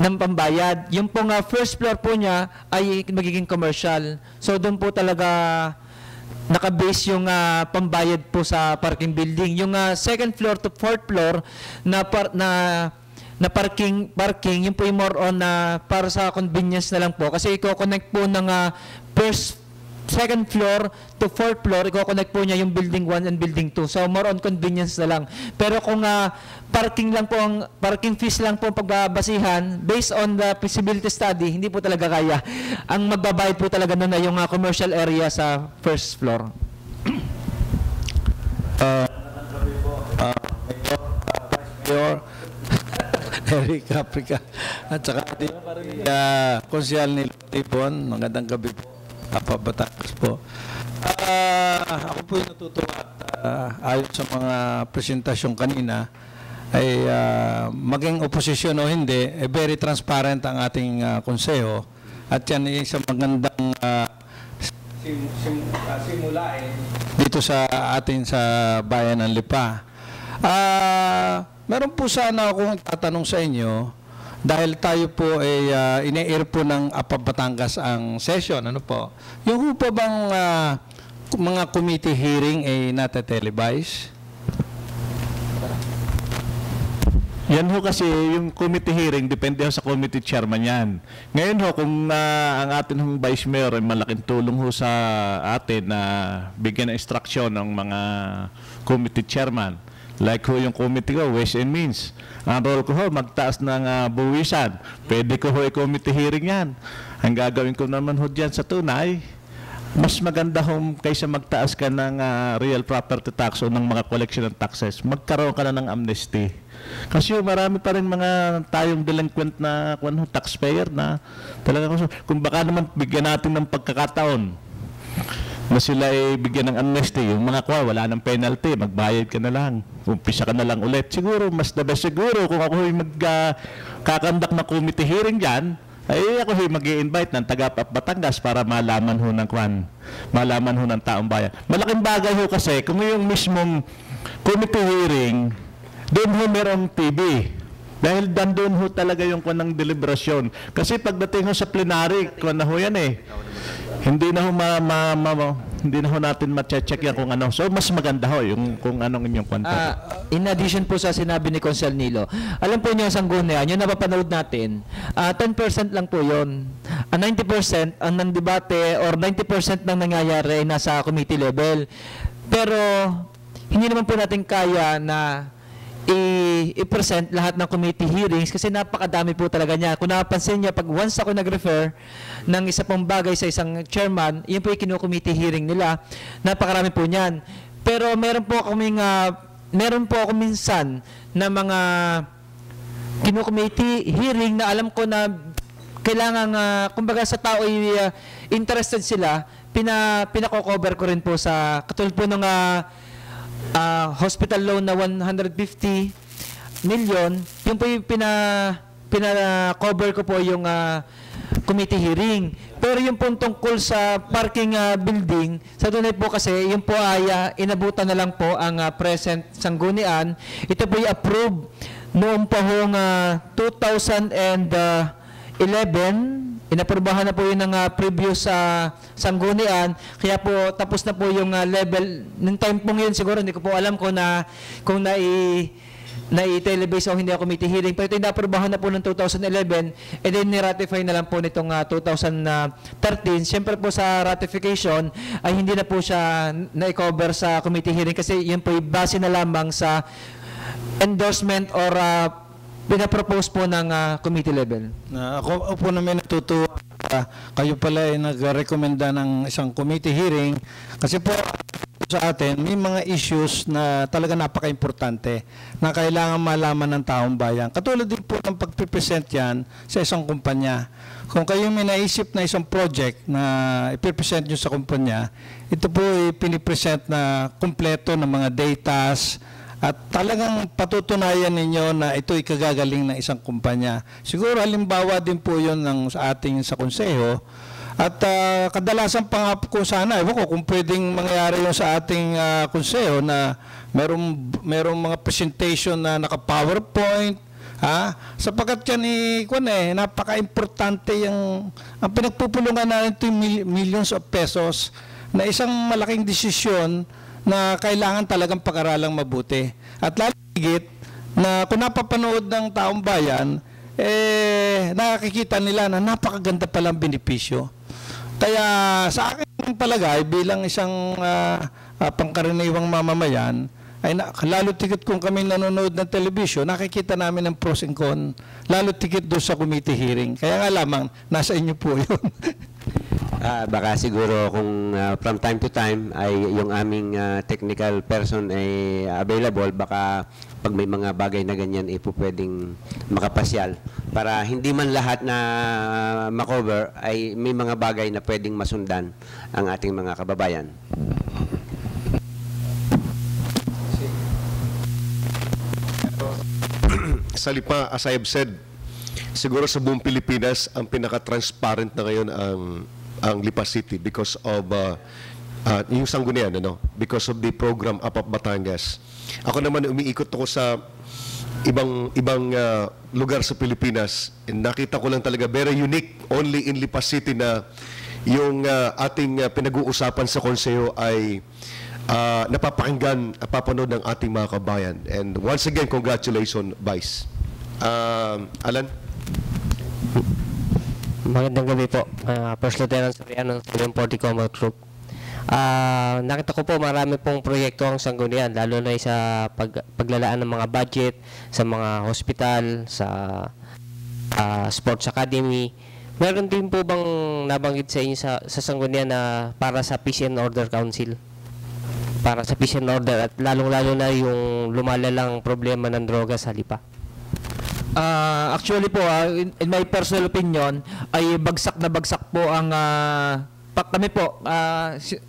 pambayad. Yung pong first floor po niya ay magiging commercial. So doon po talaga naka-base yung pambayad po sa parking building. Yung second floor to fourth floor na parking, yung po yung more on para sa convenience na lang po. Kasi i-connect po ng second floor to fourth floor, i-connect po niya yung building 1 and building 2. So more on convenience na lang. Pero kung parking fees lang po ang pagbabasihan, based on the feasibility study, hindi po talaga kaya. Ang magbabayad po talaga nun na yung commercial area sa first floor. Mayor Eric Caprica at saka Konsehal Nilo Katipon, magandang gabi po. Batangas po. Ako po yung natutuwa at ayon sa mga presentasyon kanina ay maging oposisyon o hindi, very transparent ang ating konseho at yan ay isang magandang simulain dito sa atin sa bayan ng Lipa. Meron po sana akong tatanong sa inyo dahil tayo po ay ine-air po ng APA Batangas ang session, ano po? Yung po bang mga committee hearing ay nate-televise? Yan ho kasi yung committee hearing, depende ho sa committee chairman yan. Ngayon ho, kung ang atin hong vice mayor ay malaking tulong ho sa atin na bigyan ng instruction ng mga committee chairman. Like ho yung committee ko, Ways and Means. Ang role ko ho, magtaas ng buwisan. Pwede ko ho i-committee hearing yan. Ang gagawin ko naman ho dyan sa tunay, mas maganda ho kaysa magtaas ka ng real property tax o ng mga collection ng taxes, magkaroon ka na ng amnesty. Kasi marami pa rin mga tayong delinquent na taxpayer na talaga kung baka naman bigyan natin ng pagkakataon na sila ay bigyan ng amnesty. Yung mga wala ng penalty, magbayad ka na lang. Umpisa ka na lang ulit. Siguro, mas the best siguro kung ako ay magkakandak na committee hearing dyan, ay ako ay mag-i-invite ng taga Batangas para malaman ho ng malaman ho ng taong bayan. Malaking bagay ho kasi kung yung mismong committee hearing, doon ho merong TV. Dahil doon ho talaga yung ng deliberasyon. Kasi pagdating ho sa plenary, na ho yan eh. Hindi na ho hindi na ho natin ma-check yan kung ano. So mas maganda ho yung kung anong inyong content. In addition po sa sinabi ni Consel Nilo, alam po niyo ang Sanggunian, yung napapanood natin, 10% lang po yun. 90% ang ng debate or 90% ng nangyayari ay nasa committee level. Pero hindi naman po natin kaya na i-present lahat ng committee hearings kasi napakadami po talaga niya. Kung napansin niyo, pag once ako nag-refer ng isa pong bagay sa isang chairman, yun po yung kinu-committee hearing nila. Napakarami po niyan. Pero meron po ako minsan na mga kinu-committee hearing na alam ko na kailangan, kumbaga sa tao ay interested sila, pinako-cover ko rin po sa, katulad po ng hospital loan na 150 million, yung po yung pina-cover ko po yung committee hearing. Pero yung po tungkol sa parking building, sa tunay po kasi, yung po ay inabutan na lang po ang present Sanggunian. Ito po yung approve noong pa hong 2011, inaprubahan na po yun ng previous Sanggunian, kaya po tapos na po yung level ng time pong yun. Siguro hindi ko po alam kung na-televise o hindi ako committee hearing, pero ito yung naprubahan na po ng 2011 and then ni-ratify na lang po nitong 2013. Siyempre po sa ratification ay hindi na po siya na-cover sa committee hearing kasi yun po base na lamang sa endorsement or pinapropose po ng committee level. Ako po namin natutuwa kayo pala ay nag-recommenda ng isang committee hearing kasi po sa atin may mga issues na talaga napaka-importante na kailangan malaman ng taong bayan. Katulad din po ng pag-present yan sa isang kumpanya. Kung kayo may naisip na isang project na i-present nyo sa kumpanya, ito po ay pinipresent na kumpleto ng mga datas, at talagang patutunayan ninyo na ito ay kagagaling ng isang kumpanya. Siguro halimbawa din po yun sa ating sa konseho. At kadalasan pa nga po sana, ewan ko kung pwedeng mangyari yun sa ating konseho na merong mga presentation na naka-PowerPoint, sapagkat yan napaka-importante ang pinagpupulungan natin ito yung millions of pesos na isang malaking desisyon na kailangan talagang pag-aralang mabuti. At lalo higit na kung napapanood ng taong bayan, nakakikita nila na napakaganda palang benepisyo. Kaya sa akin palagay, bilang isang pangkaraniwang mamamayan, ay lalo tigit kung kami nanonood ng television, nakikita namin ang pros and cons, lalo tigit doon sa committee hearing. Kaya nga lamang, nasa inyo po yun. Baka siguro kung from time to time ay yung aming technical person ay available, baka pag may mga bagay na ganyan po pwedeng makapasyal para hindi man lahat na makover, ay may mga bagay na pwedeng masundan ang ating mga kababayan. Sa lipa, as I have said, siguro sa buong Pilipinas, ang pinaka-transparent na ngayon ang Lipa City because of yung Sanggunian, because of the program Up Batangas. Ako naman umiikot ako sa ibang lugar sa Pilipinas. Nakita ko lang talaga very unique only in Lipa City na yung ating pinag-uusapan sa konseho ay napapakinggan at papanood ng ating mga kabayan. And once again, congratulations, Vice. Alan? Magandang gabi po. First Lieutenant Soriano ng 40 Combat Group. Nakita ko po marami pong proyekto ang Sanggunian, lalo na sa paglalaan ng mga budget sa mga hospital, sa sports academy. Meron din po bang nabanggit sa inyo sa Sanggunian na para sa Peace and Order Council? Para sa Peace and Order at lalong-lalo na yung lumalalang problema ng droga sa Lipa. Actually po, in my personal opinion, ay bagsak na bagsak po ang kami po,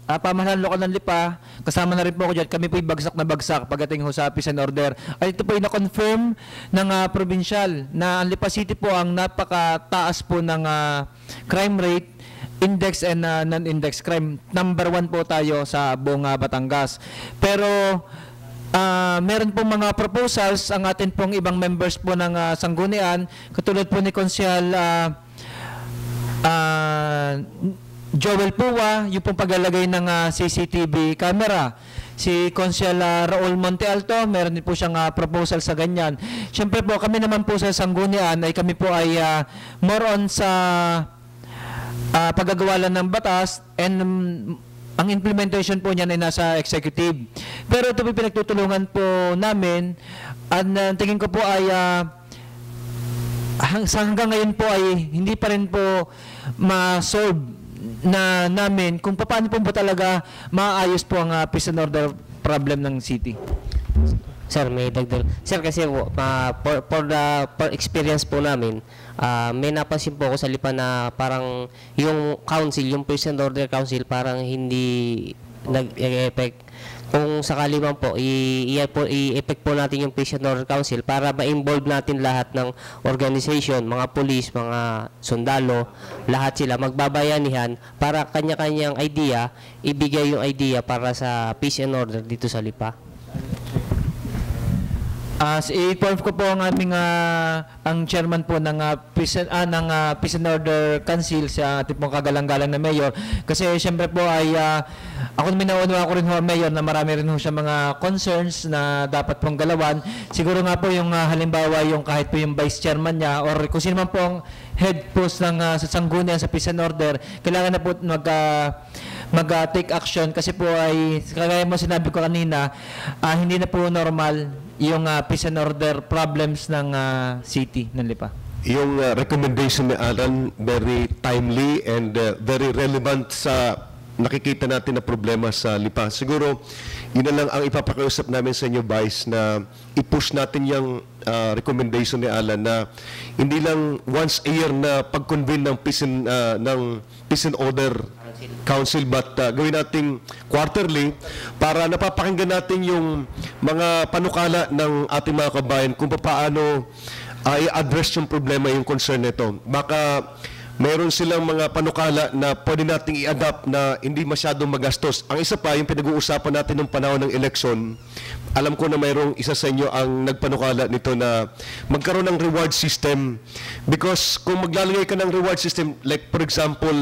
pamahalaan lokal ng Lipa, kasama na rin po ako dyan, kami po bagsak na bagsak pagdating ho sa peace and order. At ito po yung na-confirm ng provincial na ang Lipa City po ang napakataas po ng crime rate, index and non-index crime. Number 1 po tayo sa buong Batangas. Pero meron pong mga proposals ang atin pong ibang members po ng sanggunian, katulad po ni Konsyal Joel Puwa, yung pong paglalagay ng CCTV camera. Si Konsyal Raul Monte Alto, meron din po siyang proposal sa ganyan. Siyempre po, kami naman po sa sanggunian ay kami po ay more on sa paggagawa lang ng batas, and ang implementation po niyan ay nasa executive. Pero ito po pinagtutulungan po namin, at tingin ko po ay hanggang ngayon po ay hindi pa rin po ma-solve na namin kung paano po ba talaga maayos po ang peace and order problem ng city. Sir, may dagdag. Sir, kasi for experience po namin, may napansin po ako sa Lipa na parang yung council, yung Peace and Order Council, parang hindi nag-effect. Kung sakali man po, i-effect po natin yung Peace and Order Council para ma-involve natin lahat ng organization, mga police, mga sundalo, lahat sila magbabayanihan para kanya-kanyang idea, ibigay yung idea para sa Peace and Order dito sa Lipa. I-inform ko po ang aming ang chairman po ng Peace and Order Council sa ating pong kagalang-galang na mayor, kasi siyempre po ay ako minaunawa ko rin ho mayor na marami rin ho siya mga concerns na dapat pong galawan. Siguro nga po yung halimbawa yung kahit po yung vice chairman niya or kung sino man po ang head post ng sa sanggunian sa Peace and Order, kailangan na po mag-take action, kasi po ay kagaya mo sinabi ko kanina, hindi na po normal yung peace and order problems ng city ng Lipa. Yung recommendation ni Alan, very timely and very relevant sa nakikita natin na problema sa Lipa. Siguro, yun na lang ang ipapakiusap namin sa inyo, Vice, na i-push natin yung recommendation ni Alan na hindi lang once a year na pag-convene ng peace and order council, but gawin natin quarterly para napapakinggan natin yung mga panukala ng ating mga kabayan kung paano i-address yung problema, yung concern nito. Baka mayroon silang mga panukala na pwede nating i-adapt na hindi masyadong magastos. Ang isa pa, yung pinag-uusapan natin ng panahon ng eleksyon, alam ko na mayroong isa sa inyo ang nagpanukala nito na magkaroon ng reward system. Because kung maglalagay ka ng reward system, like for example,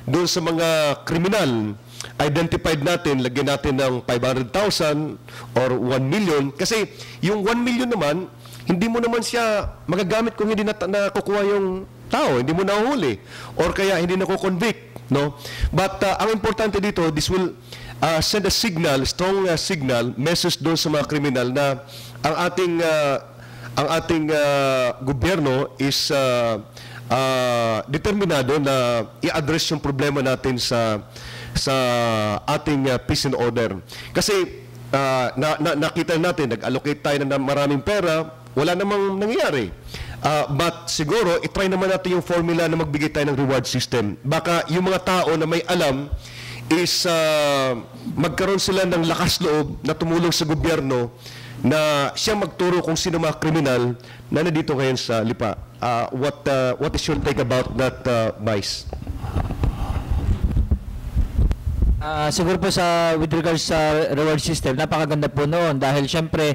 doon sa mga kriminal, identified natin, lagyan natin ng 500,000 or 1 million. Kasi yung 1 million naman, hindi mo naman siya magagamit kung hindi nakukuha yung tao, hindi mo nahuli, or kaya hindi nako-convict, no? But ang importante dito, this will send a signal, strong signal, message doon sa mga kriminal na ang ating gobyerno is determinado na i-address yung problema natin sa ating peace and order. Kasi nakita natin, nag-allocate tayo ng maraming pera, wala namang nangyayari. But siguro, itry naman natin yung formula na magbigay tayo ng reward system. Baka yung mga tao na may alam is magkaroon sila ng lakas loob na tumulong sa gobyerno na siyang magturo kung sino mga kriminal na nandito ngayon sa Lipa. What is your take about that, Vice? Siguro po with regards sa reward system, napakaganda po noon dahil syempre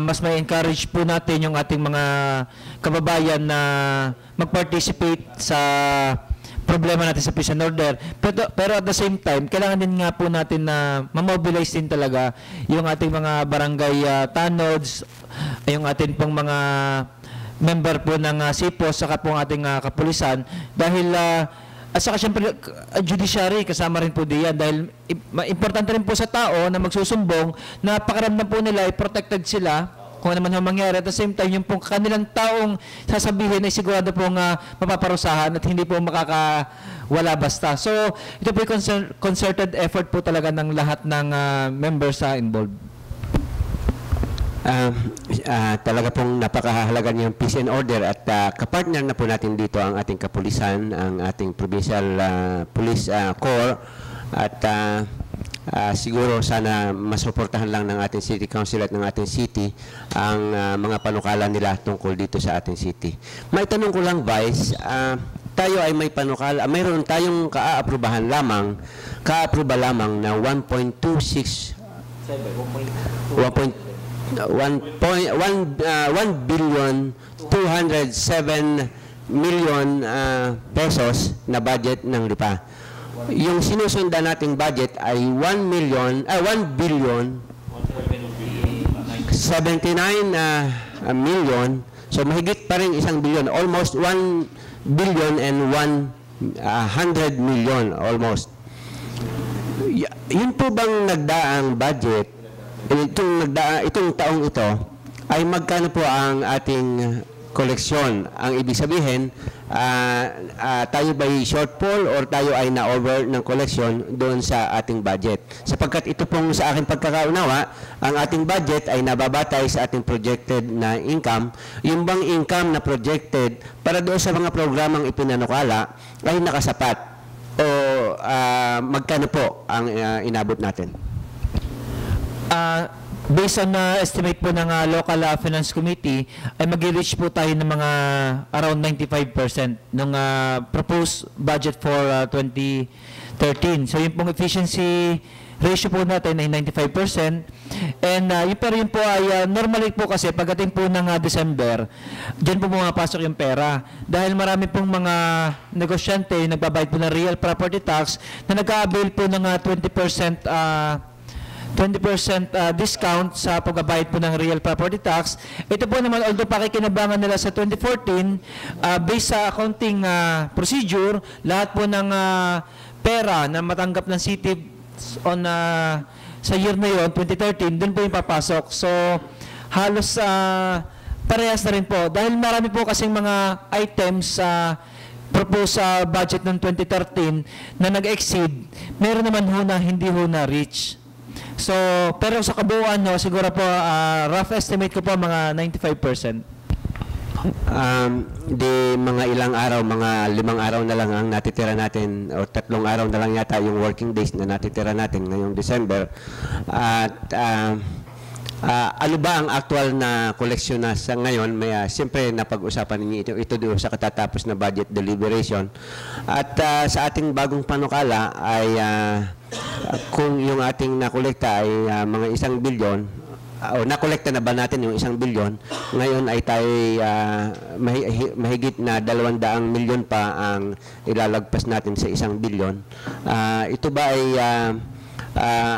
mas may encourage po natin yung ating mga kababayan na mag-participate sa problema natin sa peace and order. Pero at the same time, kailangan din nga po natin na ma-mobilize din talaga yung ating mga barangay tanods, yung ating pong mga member po ng SIPOS, saka po ang ating kapulisan, dahil at saka siyempre, judiciary, kasama rin po diyan dahil importante rin po sa tao na magsusumbong na pakiramdam po nila ay protected sila kung ano man ang mangyari. At the same time, yung pong kanilang taong sasabihin ay sigurado pong mapaparusahan at hindi po makakawala basta. So, ito po yung concerted effort po talaga ng lahat ng members involved. Talaga pong napakahalaga niyang peace and order at kapartner na po natin dito ang ating kapulisan, ang ating Provincial Police Corps at siguro sana masuportahan lang ng ating City Council at ng ating city ang mga panukala nila tungkol dito sa ating city. May tanong ko lang, Vice, tayo ay may panukala, mayroon tayong kaaproba lamang na 1.26 1,207,000,000 pesos na budget ng LIPA. Yung sinusundan nating budget ay 1,079,000,000. So mahigit pa rin 1 billion, almost 1,100,000,000 almost. Yun po bang nagdaang budget itong taong ito ay magkano po ang ating koleksyon? Ang ibig sabihin, tayo ba ay shortfall or tayo ay na-over ng koleksyon doon sa ating budget? Sapagkat ito pong sa aking pagkakaunawa, ang ating budget ay nababatay sa ating projected na income. Yung bang income na projected para doon sa mga programang ipinanukala ay nakasapat o magkano po ang inabot natin? Based on estimate po ng local finance committee, ay mag-reach po tayo ng mga around 95% ng proposed budget for 2013. So yung pong efficiency ratio po natin ay 95%. And pero yun po ay normally po kasi pagdating po ng December, dyan po pumapasok yung pera. Dahil marami pong mga negosyante nagbabayad po ng real property tax na nag-avail po ng 20% discount sa pagbabayad po ng real property tax. Ito po naman, although pakikinabangan nila sa 2014, based sa accounting procedure, lahat po ng pera na matanggap ng city on sa year na yon, 2013, doon po yung papasok. So, halos parehas na rin po. Dahil marami po kasing mga items sa proposed sa budget ng 2013 na nag-exceed, meron naman ho na hindi ho na reach. So, pero sa kabuuan no, siguro po rough estimate ko po mga 95%. Di mga ilang araw, mga 5 araw na lang ang natitira natin o 3 araw na lang yata yung working days na natitira natin ngayong December. At ano ba ang actual na koleksyon na sa ngayon? May siyempre napag-usapan ninyo ito doon sa katatapos na budget deliberation. At sa ating bagong panukala ay kung yung ating nakolekta ay mga 1 bilyon, o nakolekta na ba natin yung 1 bilyon, ngayon ay tayo mahigit na 200 milyon pa ang ilalagpas natin sa 1 bilyon. Ito ba ay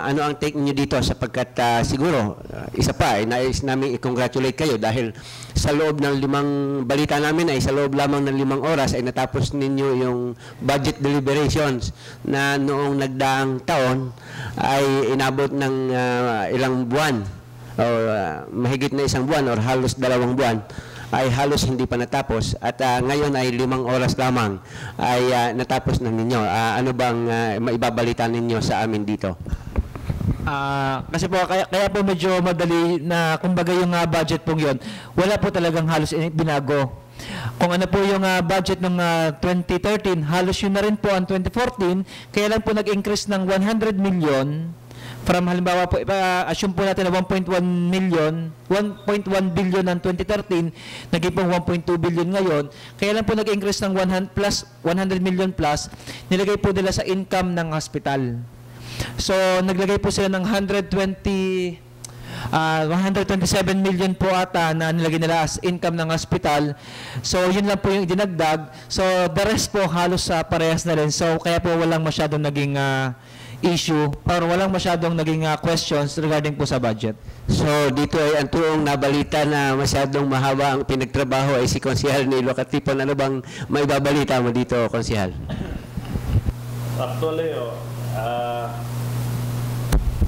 ano ang take niyo dito sapagkat siguro isa pa ay nais namin i-congratulate kayo dahil sa loob ng 5 balita namin ay sa loob lamang ng 5 oras ay natapos ninyo yung budget deliberations na noong nagdaang taon ay inabot ng ilang buwan o mahigit na 1 buwan or halos 2 buwan ay halos hindi pa natapos at ngayon ay 5 oras lamang ay natapos na ninyo. Ano bang maibabalita ninyo sa amin dito? Kasi po kaya po medyo madali na kumbaga yung budget pong yun, wala po talagang halos binago. Kung ano po yung budget ng 2013, halos yun na rin po ang 2014, kaya lang po nag-increase ng 100 million from halimbawa po, assume po natin na 1.1 billion ng 2013, naging pong 1.2 billion ngayon. Kaya lang po nag-increase ng 100 million plus, nilagay po nila sa income ng hospital. So, naglagay po sila ng 127 million po ata na nilagay nila as income ng hospital. So, yun lang po yung dinagdag. So, the rest po halos parehas na rin. So, kaya po walang masyadong naging issue or walang masyadong naging questions regarding po sa budget. So dito ay ang tuong nabalita na masyadong mahaba ang pinagtrabaho ay si Konsehal Nilo Katipon. Ano bang maibabalita mo dito, Konsehal? Actually,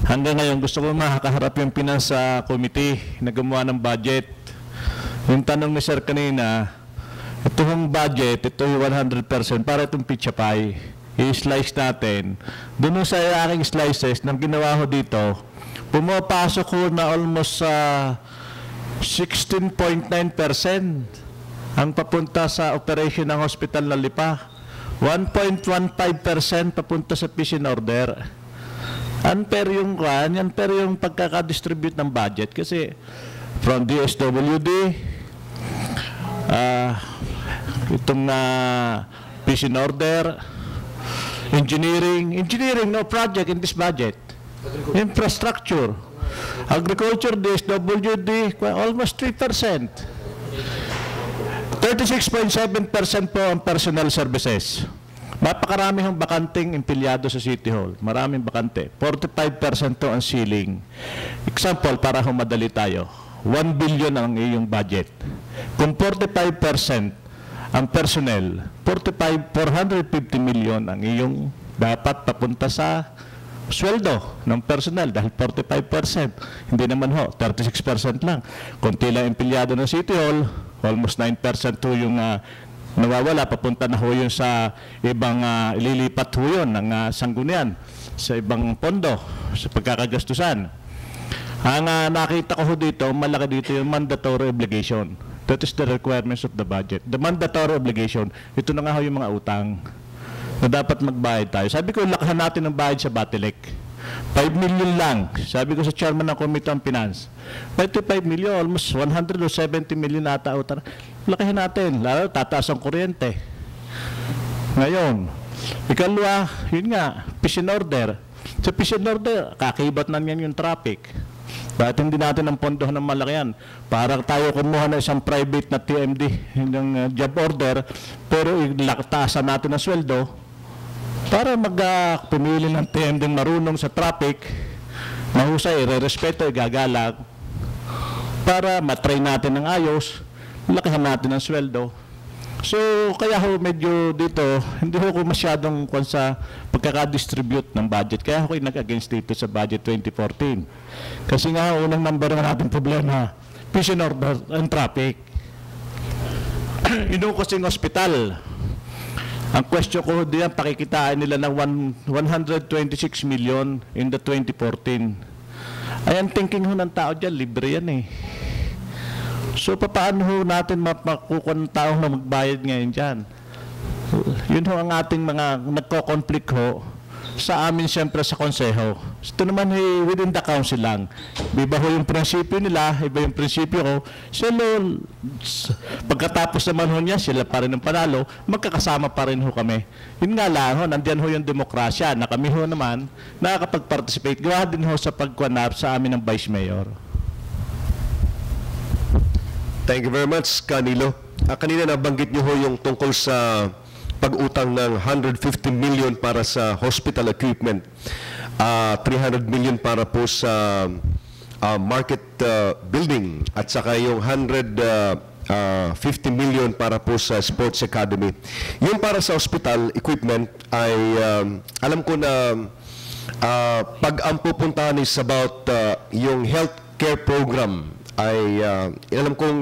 hanggang ngayon gusto ko makakaharap yung Finance Committee na gumawa ng budget. Yung tanong ni Sir kanina, itong budget, ito yung 100% para itong pizza pie. I-slice natin. Doon sa aking slices, nang ginawa ko dito, pumapasok ko na almost 16.9% ang papunta sa operation ng hospital na Lipa. 1.15% papunta sa peace and order. Unfair yung pagkakadistribute ng budget kasi from DSWD, itong peace and order, engineering, no project in this budget. Infrastructure, agriculture, DSWD, almost 3%. 36.7% po ang personnel services. Napakarami hong bakanting empleyado sa City Hall. Maraming bakante. 45% to ang ceiling. Example, para humadali tayo. 1 billion ang iyong budget. Kung 45% ang personnel, 450 million ang iyong dapat papunta sa sweldo ng personnel dahil 45%. Hindi naman ho, 36% lang. Kunti lang empleyado ng City Hall, almost 9% ho yung nawawala, papunta na ho yun sa ibang ililipat ho yun ng sanggunian sa ibang pondo, sa pagkakagastusan. Ang nakita ko ho dito, malaki dito yung mandatory obligation. That is the requirements of the budget. The mandatory obligation, ito na nga ho yung mga utang na dapat magbayad tayo. Sabi ko, lakahan natin ang bayad sa Batilik. 5 million lang. Sabi ko sa chairman ng Committee on Finance, 55 million, almost 170 million ata utang. Lakahan natin, lalo tataas ang kuryente. Ngayon, ikalawa, yun nga, peace and order. Sa peace and order, kakibat na yan yung traffic. Bakit hindi natin ang pondohan ng malaki yan? Parang tayo kumuha na isang private na TMD, yung job order, pero taasan natin ang sweldo, para pumili ng TMD marunong sa traffic, mahusay, re-respeto, igagalag, para matrain natin ng ayos, lakihan natin ang sweldo. So, kaya ho medyo dito, hindi ho ko masyadong sa pagkakadistribute ng budget. Kaya ho nag-against dito sa budget 2014. Kasi nga, unang number na natin problema, peace and order and traffic. Yun kasing hospital. Ang question ko diyan, pakikitaan nila ng 126 million in the 2014. Ayan, thinking ho ng tao dyan, libre yan eh. So, paano ho natin makukuha ng tao na magbayad ngayon dyan? Yun ho ang ating mga nagko-conflict ho sa amin siyempre sa konseho. Ito naman within the council lang. Iba ho yung prinsipyo nila, iba yung prinsipyo ko. Sila, pagkatapos naman ho niya, sila pa rin ang panalo, magkakasama pa rin ho kami. Yun nga lang ho, nandiyan ho yung demokrasya na kami ho naman nakakapag-participate. Gawa din ho sa pagkuhanap sa amin ng Vice Mayor. Thank you very much, Canilo. Kanina nabanggit niyo ho yung tungkol sa pag-utang ng 150 million para sa hospital equipment, 300 million para po sa market building, at saka yung 150 million para po sa sports academy. Yung para sa hospital equipment ay alam ko na pag ang pupuntahan is about yung healthcare program ay alam kong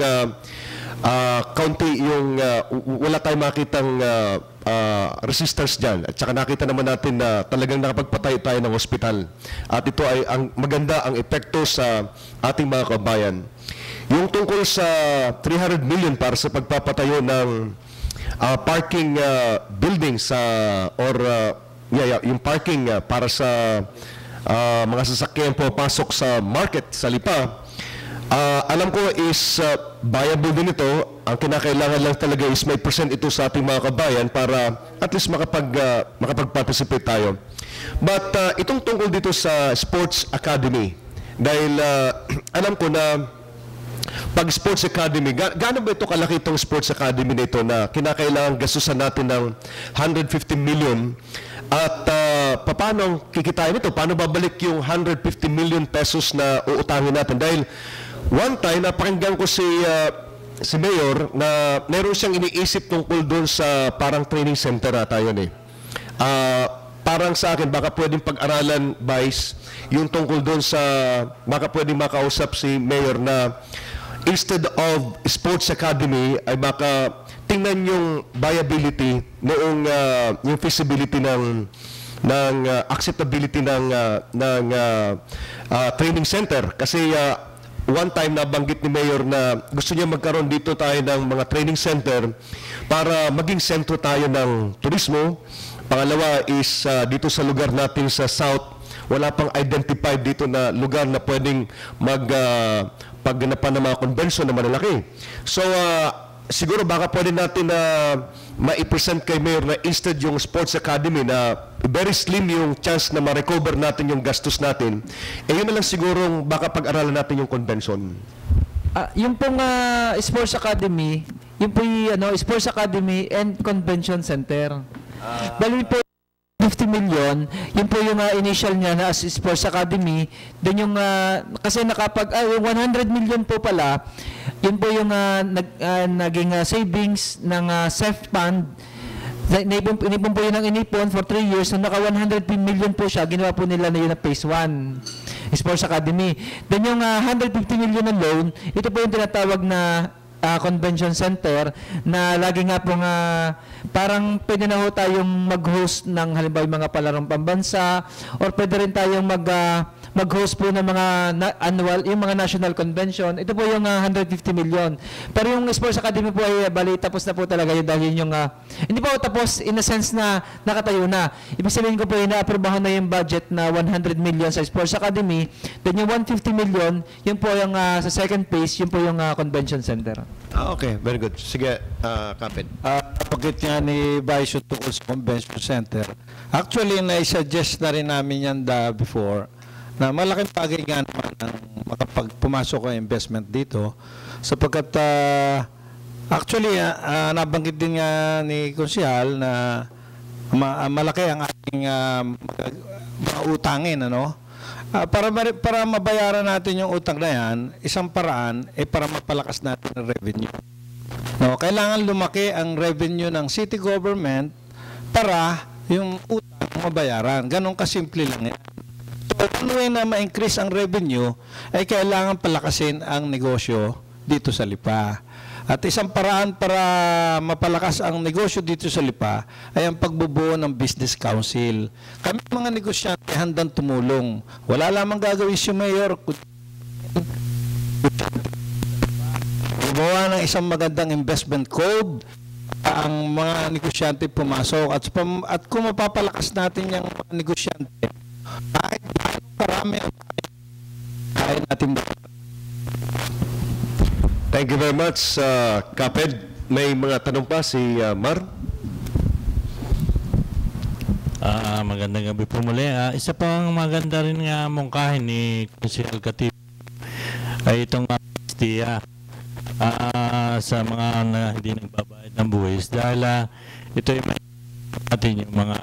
kaunti yung wala tayong makitang resistance dyan. At saka nakita naman natin na talagang nakapagpatayo tayo ng hospital. At ito ay maganda ang epekto sa ating mga kabayan. Yung tungkol sa 300 million para sa pagpapatayo ng parking building sa yung parking para sa mga sasakyan papasok sa market sa Lipa. Alam ko is viable din ito. Ang kinakailangan lang talaga is may present ito sa ating mga kabayan para at least makapag-participate tayo. But itong tungkol dito sa Sports Academy, dahil alam ko na pag Sports Academy, gaano ba ito kalaki itong Sports Academy na ito na kinakailangan gastusan natin ng 150 million? At paano kikitain ito? Paano babalik yung 150 million pesos na uutangin natin? Dahil one time, napakinggan ko si Mayor na meron siyang iniisip tungkol doon sa parang training center ata yun eh. Parang sa akin, baka pwedeng pag-aralan, Vice, yung tungkol doon sa, baka pwedeng makausap si Mayor na instead of Sports Academy, ay baka tingnan yung viability noong yung feasibility ng acceptability ng training center. Kasi one time nabanggit ni Mayor na gusto niya magkaroon dito tayo ng mga training center para maging sentro tayo ng turismo. Pangalawa is dito sa lugar natin sa South, wala pang identified dito na lugar na pwedeng pagganapan ng mga convention na malalaki. So, siguro baka pwede natin ma-present kay Mayor na instead yung Sports Academy na very slim yung chance na ma-recover natin yung gastos natin, yun na lang siguro baka pag-aralan natin yung convention. Yung pong Sports Academy, yung po yung Sports Academy and Convention Center. Bali po 50 million, yun po yung initial niya na as Sports Academy. Then yung, kasi yung 100 million po pala, yun po yung naging savings ng SEF fund. Inipon po yun ng inipon for 3 years. So naka 100 million po siya, ginawa po nila na yun na phase 1, Sports Academy. Then yung 150 million na loan, ito po yung tinatawag na convention center na lagi nga pong parang pwede na ho tayong mag-host ng halimbawa mga palarong pambansa or pwede rin tayong mag-host po ng mga annual, yung mga national convention. Ito po yung 150 million. Pero yung Sports Academy po ay bali tapos na po talaga yun dahil yung hindi po tapos in a sense na nakatayo na. Ibig sabihin ko po na-aprobahan na yung budget na 100 million sa Sports Academy. Then yung 150 million, yun po yung sa second phase, yun po yung convention center. Okay, very good. Sige, Kapit. Napagit nga ni Vice tungkol sa Convention Center. Actually, na-suggest na rin namin yan before na malaking bagay nga naman ang makapagpumasok ang investment dito sapagkat actually, nabanggit din nga ni Konsehal na malaki ang ating mga utangin, ano? Para mabayaran natin yung utang na yan, isang paraan para mapalakas natin ang revenue. No, kailangan lumaki ang revenue ng city government para yung utang mabayaran. Ganon kasimple lang yan. So, ano na ma-increase ang revenue, ay kailangan palakasin ang negosyo dito sa Lipa. At isang paraan para mapalakas ang negosyo dito sa Lipa ay ang pagbubuo ng business council. Kami mga negosyante handang tumulong. Wala lamang gagawin si Mayor. Gumawa ng isang magandang investment code ang mga negosyante pumasok. At kung mapapalakas natin yung mga negosyante, kahit karami ang kaya natin. Thank you very much, Kaped. May mga tanong pa si Mar? Magandang gabi po muli. Isa pang maganda rin nga mungkahin ni Konsehal Katip ay itong amnestia sa mga hindi nagbabayad ng buwis dahil ito ay may natin yung mga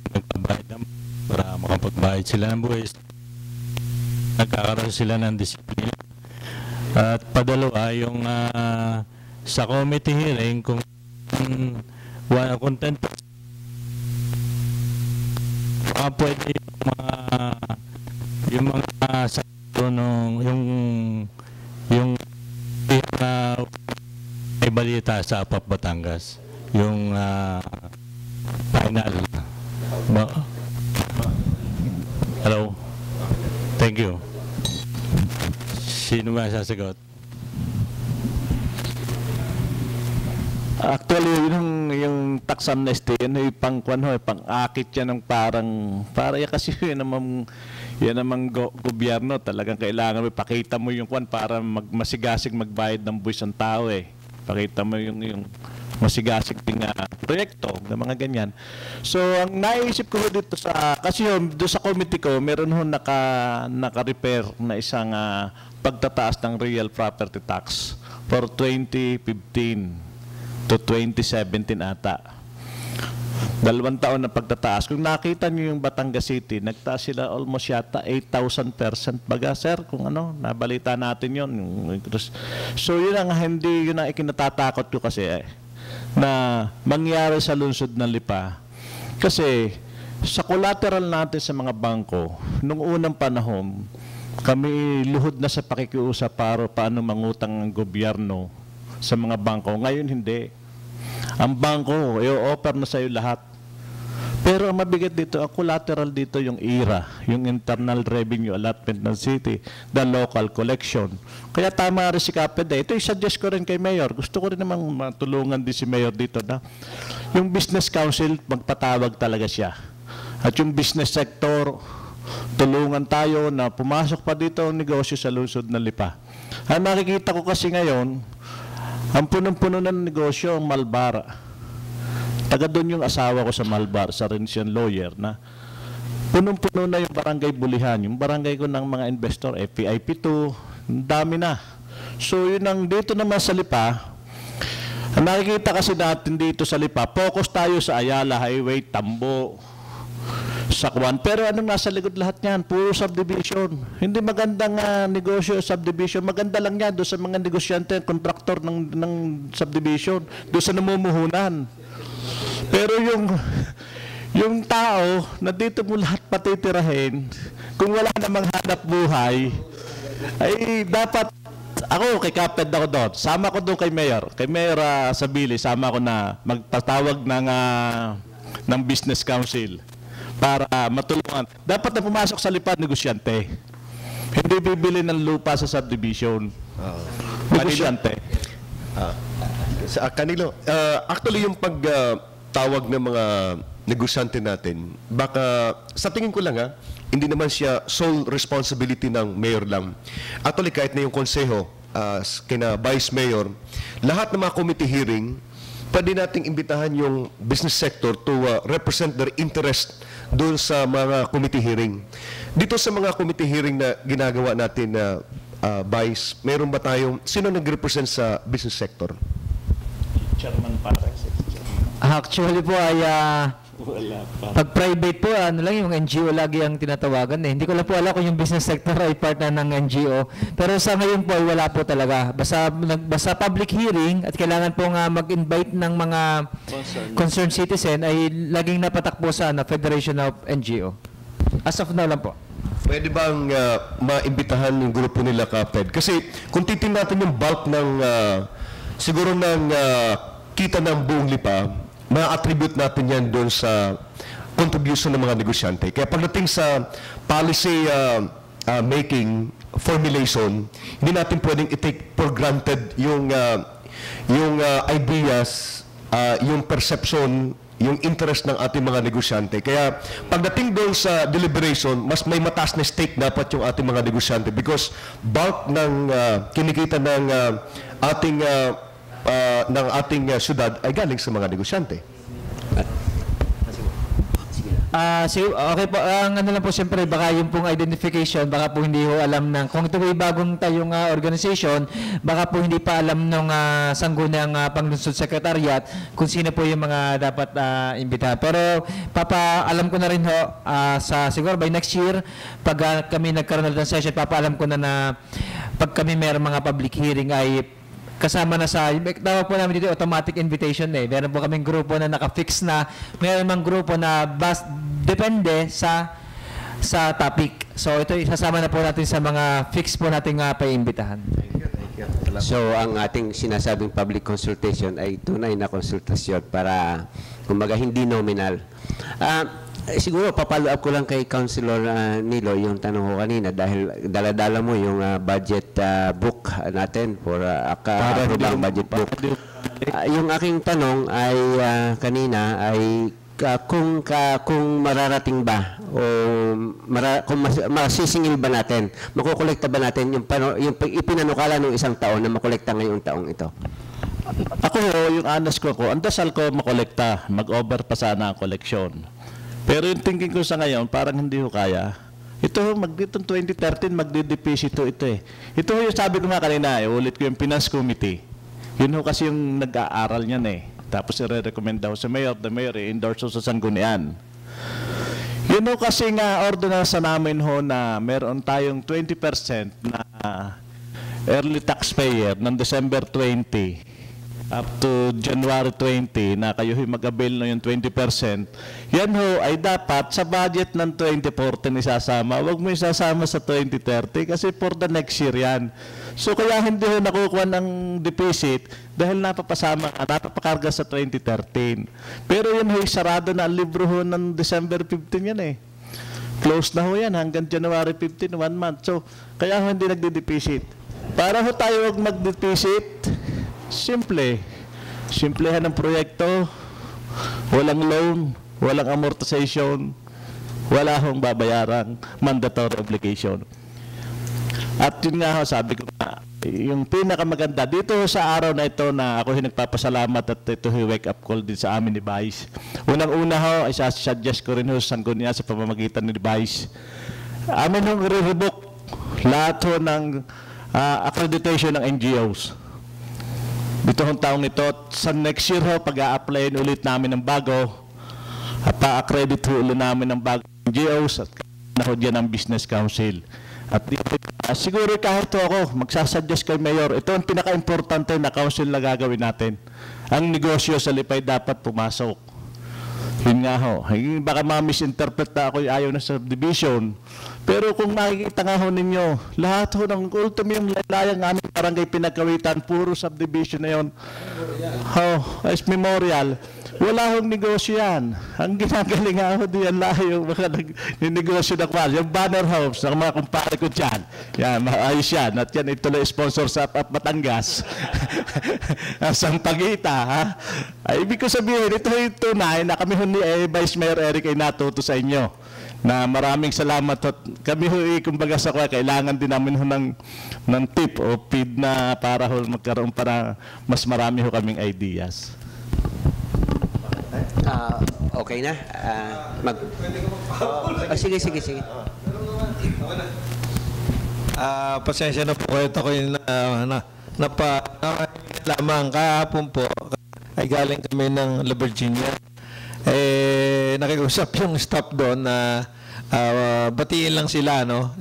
nagbabayad ng para makapagbayad sila ng buwis. Nagkakaroon sila ng disiplina. At padalawa, yung sa committee hearing, kung content pwede yung mga sa yung may balita sa APAP Batangas, yung final. Hello? Thank you. Sino ba sasagot? Actually, yung tax amnesty, yun ay pang-akit yan ng para yan kasi yan namang gobyerno, talagang kailangan pakita mo yung para masigasig magbayad ng buwis ang tao Pakita mo yung masigasig ding proyekto, ng mga ganyan. So, ang naisip ko dito kasi doon sa committee ko, meron naka-repair na isang pagtataas ng real property tax for 2015 to 2017 ata. 2 taon na pagtataas. Kung nakita niyo yung Batangas City, nagtaas sila almost yata 8,000%. Baga, sir, kung nabalita natin yun. So, yun ang ikinatatakot ko kasi na mangyari sa lungsod ng Lipa. Kasi sa collateral natin sa mga bangko, nung unang panahon, kami luhod na sa pakikiusap para paano mangutang ang gobyerno sa mga bangko. Ngayon hindi. Ang bangko, i-offer na sa iyo lahat. Pero ang mabigat dito, ang collateral dito yung IRA, yung Internal Revenue Allotment ng city, the local collection. Kaya tama rin si Kaped. Ito i-suggest ko rin kay Mayor. Gusto ko rin namang matulungan din si Mayor dito na yung business council, magpatawag talaga siya. At yung business sector, tulungan tayo na pumasok pa dito ang negosyo sa lungsod ng Lipa. Ang nakikita ko kasi ngayon, ang punong-puno ng negosyo ang Malbara. Taga doon yung asawa ko sa Malbar, sa Rensian lawyer, na punong-puno na yung barangay Bulihan, yung barangay ko ng mga investor, FPIP2, dami na. So yun ang dito naman sa Lipa, ang nakikita kasi natin dito sa Lipa, focus tayo sa Ayala Highway, Tambo, Sakwan. Pero anong nasa likod lahat niyan? Puro subdivision. Hindi magandang negosyo subdivision. Maganda lang yan doon sa mga negosyante, kontraktor ng subdivision, doon sa namumuhunan. Pero yung tao na dito mo lahat patitirahin, kung wala namang hanap buhay, ay dapat, ako kay Kaped ako doon, sama ko doon kay Mayor Sabili, sama ko na magpatawag ng business council para matulungan. Dapat na pumasok sa Lipa negosyante. Hindi bibili ng lupa sa subdivision. Negosyante. Kanilo, actually yung pagtawag ng mga negosyante natin, baka sa tingin ko lang hindi naman siya sole responsibility ng mayor lang. Actually kahit na yung konseho, kina vice mayor, lahat ng mga committee hearing, pwede nating imbitahan yung business sector to represent their interest doon sa mga committee hearing. Dito sa mga committee hearing na ginagawa natin na vice, meron ba tayong, sino nag-represent sa business sector? Chairman Pares. Actually po ay pag private po, ano lang yung NGO lagi ang tinatawagan eh. Hindi ko lang po alam kung yung business sector ay part na ng NGO. Pero sa ngayon po ay wala po talaga. Basta public hearing at kailangan po nga mag-invite ng mga concerned citizen ay laging napatakbo sa Federation of NGO. As of now lang po. Pwede bang maimbitahan yung grupo nila, Kaped? Kasi kung titingnan natin yung bulk ng siguro ng kita ng buong Lipa, ma-attribute natin yan doon sa contribution ng mga negosyante. Kaya pagdating sa policy making, formulation, hindi natin pwedeng i-take for granted yung ideas, yung perception, yung interest ng ating mga negosyante. Kaya pagdating doon sa deliberation, mas may mataas na stake dapat yung ating mga negosyante because bulk ng kinikita ng ating syudad ay galing sa mga negosyante. Okay po, ang ano lang po siyempre, baka yung pong identification, baka po hindi ho alam ng, kung ito po bagong tayong organization, baka po hindi pa alam ng Sangguniang Panglungsod Secretariat kung sino po yung mga dapat imbitahan. Pero papaalam ko na rin ho, siguro by next year, pag kami nagkaroon ng session, papaalam ko na pag kami mayroong mga public hearing ay kasama na sa, tawag po namin dito automatic invitation eh. Meron po kaming grupo na naka-fix na, meron mang grupo na depende sa topic. So ito isasama na po natin sa mga fix po nating paimbitahan. So ang ating sinasabing public consultation ay tunay na konsultasyon para kumbaga hindi nominal. Siguro papalo up ko lang kay Councilor Nilo yung tanong ko kanina dahil dala-dala mo yung budget book natin for approve budget book. Yung aking tanong ay kanina ay kung mararating ba o kung masisingil ba natin, makukolekta ba natin yung ipinanukala ng isang taon na makolekta ngayong taong ito? Ako, yung honest ko, ang dasal ko makolekta, mag-over pa sana ang koleksyon. Pero yung thinking ko sa ngayon, parang hindi ko kaya. Ito, ditong 2013, magdidepisito ito eh. Ito yung sabi ko nga kanina, ulit ko yung Finance Committee. Yun ho kasi yung nag-aaral niyan eh. Tapos i-recommend daw sa mayor, the mayor i-endorse sa Sanggunian. Yun ho kasi nga ordinansa namin ho na meron tayong 20% na early taxpayer ng December 20 up to January 20 na kayo mag-avail na yung 20%, yan ho ay dapat sa budget ng 2014 isasama. Huwag mo isasama sa 2030 kasi for the next year yan. So kaya hindi ho nakukuha ng deficit dahil napapakarga sa 2013. Pero yan ho, sarado na ang libro ho ng December 15 yan eh. Close na ho yan hanggang January 15, 1 month. So kaya ho hindi nagdi-deficit. Para ho tayo huwag mag-deficit, simplehan ang proyekto, walang loan, walang amortization, wala hong babayarang mandatory obligation. At yun nga ho, sabi ko na, yung pinakamaganda dito sa araw na ito na ako nagpapasalamat at ito wake up call din sa amin ni Vice. Unang-una ho, ay suggest ko rin ho sa Sangguniang sa pamamagitan ni Vice. Amin hong re-revoke lahat ho ng accreditation ng NGOs. Dito hong taong ito, sa next year ho, pag-a-applyin ulit namin ng bago, pa-accredit ho ulit namin ng bago NGOs at na ho dyan ang Business Council. At siguro kahit ako, magsasuggest kay Mayor, ito ang pinaka-importante na council na gagawin natin. Ang negosyo sa Lipay dapat pumasok. Yun nga ho, baka ma-misinterpret na ako ayaw na subdivision. Pero kung makikita nga ho ninyo, lahat ho ng ultimate yung layang aming barangay Pinagkawitan, puro subdivision na yun. As memorial, wala hong negosyo yan. Ang ginagaling nga ho diyan lahat yung mga negosyo na kwal. Yung banner homes, ng mga kumpare ko dyan. Yan, maayos yan. At yan, ito lang sponsor sa Batangas. Sampagita, ha? Ay, ibig ko sabihin, ito yung tunay na kami ni Vice Mayor Eric ay natuto sa inyo. Na maraming salamat at kami ho, kumbaga sa kailangan din namin ho ng tip o feed na para ho magkaroon para mas marami ho kaming ideas. Okay na? Sige. Pasensya na po kayo. Ito ko yung lamang kahapon po ay galing kami ng La Virginia. Nakikusap yung staff doon na batiin lang sila, no?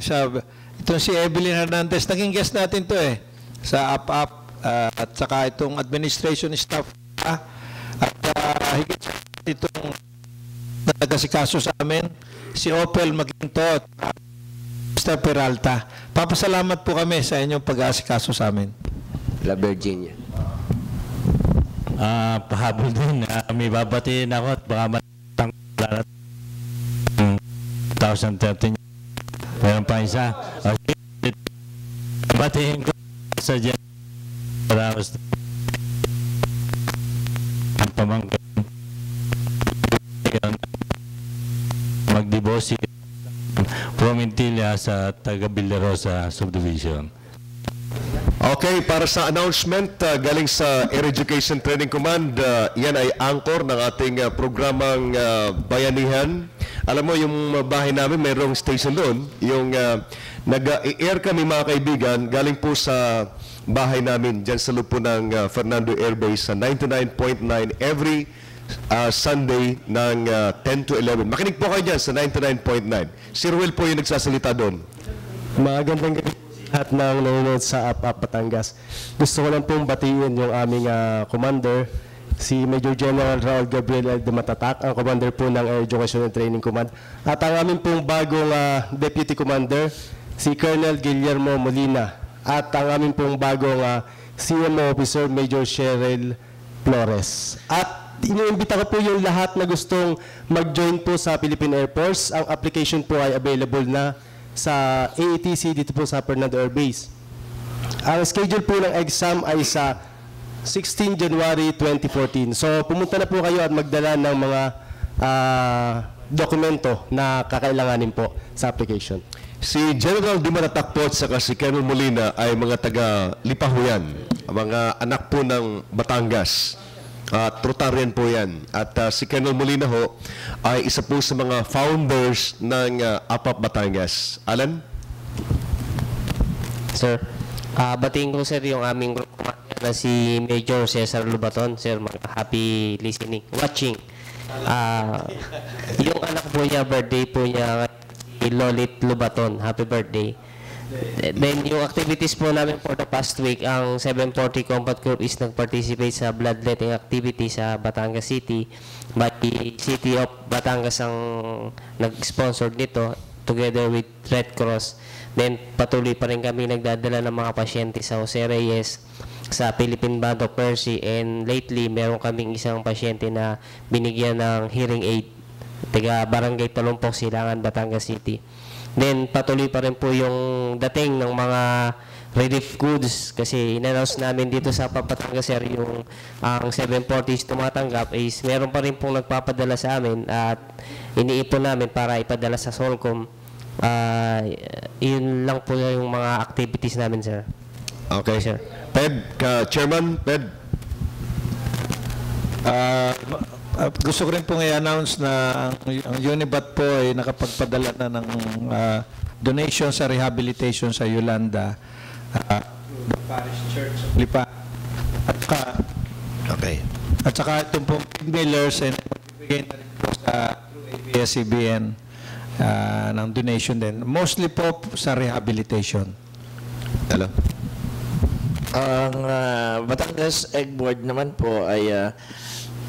Itong si Evelyn Hernandez, naging guest natin to sa UP at saka itong administration staff at higit itong nagkasikaso sa amin, si Opel Maginto at Mr. Peralta. Papasalamat po kami sa inyong pag-aasikaso sa amin. La Virginia. Pahabol din. May babatiin ako at baka matanggalan 2013. Meron pa isa. Batiin ko sa dyan. Ang pamangkin. Magdibosi Promintilia sa taga-Villarosa subdivision. Okay, para sa announcement galing sa Air Education Training Command, yan ay anchor ng ating programang Bayanihan. Alam mo, yung bahay namin, mayroong station doon. Yung nag-air kami mga kaibigan, galing po sa bahay namin, dyan sa lupo ng Fernando Air Base sa 99.9 every Sunday ng 10 to 11. Makinig po kayo dyan sa 99.9. Si Ruel po yung nagsasalita doon. Magandang gabi at ng nanonood sa UP Batangas. Gusto ko lang pong batiin yung aming commander, si Major General Raul Gabriel de Matatak, ang commander po ng Air Education and Training Command. At ang aming pong bagong Deputy Commander, si Colonel Guillermo Molina. At ang aming pong bagong CMO Officer, Major Cheryl Flores. At iniimbita ko po yung lahat na gustong mag-join po sa Philippine Air Force. Ang application po ay available na sa AATC dito po sa Fernando Air Base. Ang schedule po ng exam ay sa 16 January 2014. So pumunta na po kayo at magdala ng mga dokumento na kakailanganin po sa application. Si General Dimatatak po at saka si Colonel Molina ay mga taga-Lipahuyan, mga anak po ng Batangas. Rotarian po yan. At si Colonel Molina ho ay isa po sa mga founders ng APAP Batangas. Alan? Sir, batiin ko sir yung aming group na si Major Cesar Lubaton. Sir, happy listening, watching. Yung anak po niya, birthday po niya, si Lolit Lubaton. Happy birthday. Then yung activities po namin for the past week, ang 740 Combat Group is nag-participate sa bloodletting activity sa Batangas City. By City of Batangas ang nag-sponsor nito together with Red Cross. Then patuloy pa rin kami nagdadala ng mga pasyente sa Jose Reyes, sa Philippine Band of Mercy, and lately meron kaming isang pasyente na binigyan ng hearing aid taga Barangay Talumpok, Silangan, Batangas City. Then patuloy pa rin po yung dating ng mga relief goods kasi in-announce namin dito sa Batangas sir yung ang 740 is tumatanggap is meron pa rin pong nagpapadala sa amin at iniipon namin para ipadala sa Solcom. Yun lang po yung mga activities namin sir. Okay. Sir. Ped, Chairman, Ped. Gusto ko rin pong i-announce na ang UNIBAT po ay nakapagpadala na ng donation sa rehabilitation sa Yolanda, the Parish Church of Lipa. At saka itong pong Millers and bigay na rin po sa ABS-CBN ng donation din. Mostly po sa rehabilitation. Hello. Ang Batangas Egg Board naman po ay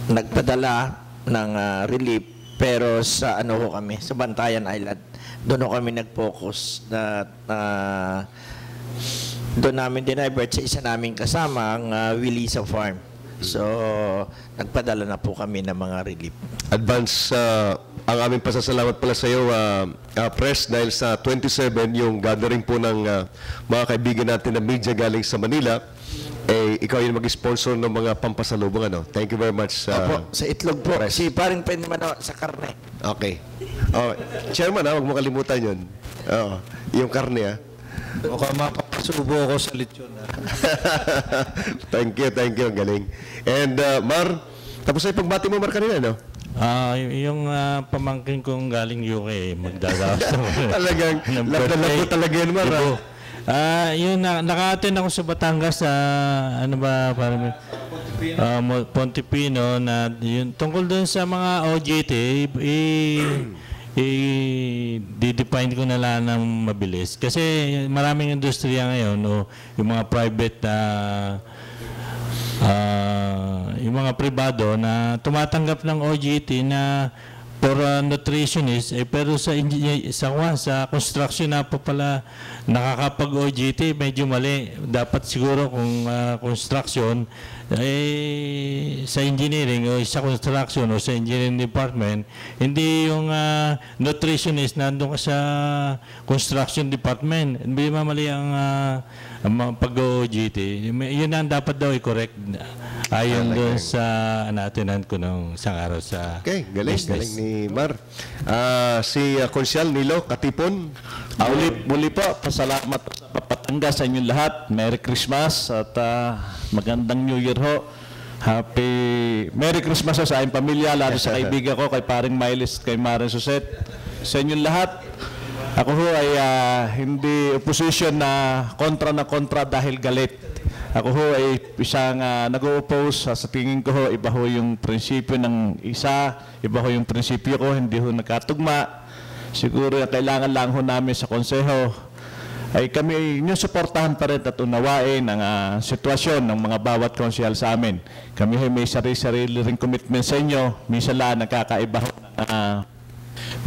nagpadala ng relief pero sa ano ho kami, sa Bantayan Island. Doon ho kami nag-focus na doon namin dinivert sa isa naming kasama ang Willisa Farm. So nagpadala na po kami ng mga relief. Advance ang aming pasasalamat pala sa iyo, Press, dahil sa 27 yung gathering po ng mga kaibigan natin na media galing sa Manila. Ikaw yung mag-sponsor ng mga pampasalubong. Thank you very much. Opo, sa itlog po. Press. Si paring Penmano sa karne. Okay. Chairman, huwag mo kalimutan yun. Yung karne, Mukhang mapapasubo ako sa lechon. Thank you. Galing. And Mar, tapos ay pagbati mo, Mar, kanina, no? Yung pamangkin kong galing UK, magdadaos. Talagang, lab talaga yun, Mar. Yun, naka-attend ako sa Batangas sa, parang Pontipino, na yun, tungkol dun sa mga OJT, i-define ko na lang ng mabilis. Kasi maraming industriya ngayon, yung mga private yung mga pribado na tumatanggap ng OJT na for nutritionist, pero sa construction na po pala nakakapag-OJT, medyo mali. Dapat siguro kung construction, sa engineering o sa construction o sa engineering department, hindi yung nutritionist nandun ka sa construction department. Hindi mali ang pag-OJT. Yun ang dapat daw i-correct. Ayon doon sa naatinan ko nung isang araw sa galing ni Mar. Si Konsyal Nilo Katipon. Muli po, pasalamat sa Batangas sa inyong lahat. Merry Christmas at magandang New Year ho. Merry Christmas sa aking pamilya, lalo sa kaibigan ko, kay paring Miles, kay Maren Suset. Sa inyong lahat, ako ho ay hindi opposition na kontra dahil galit. Ako ho ay isang nag-o-oppose. Sa tingin ko ho, iba ho yung prinsipyo ng isa, iba ho yung prinsipyo ko, hindi ho nagkatugma. Siguro kailangan lang ho namin sa konseho ay kami inyong suportahan pa rin at unawain ang sitwasyon ng mga bawat konsehal sa amin. Kami ho may sarili ring commitment sa inyo, minsan lang nakakaiba ho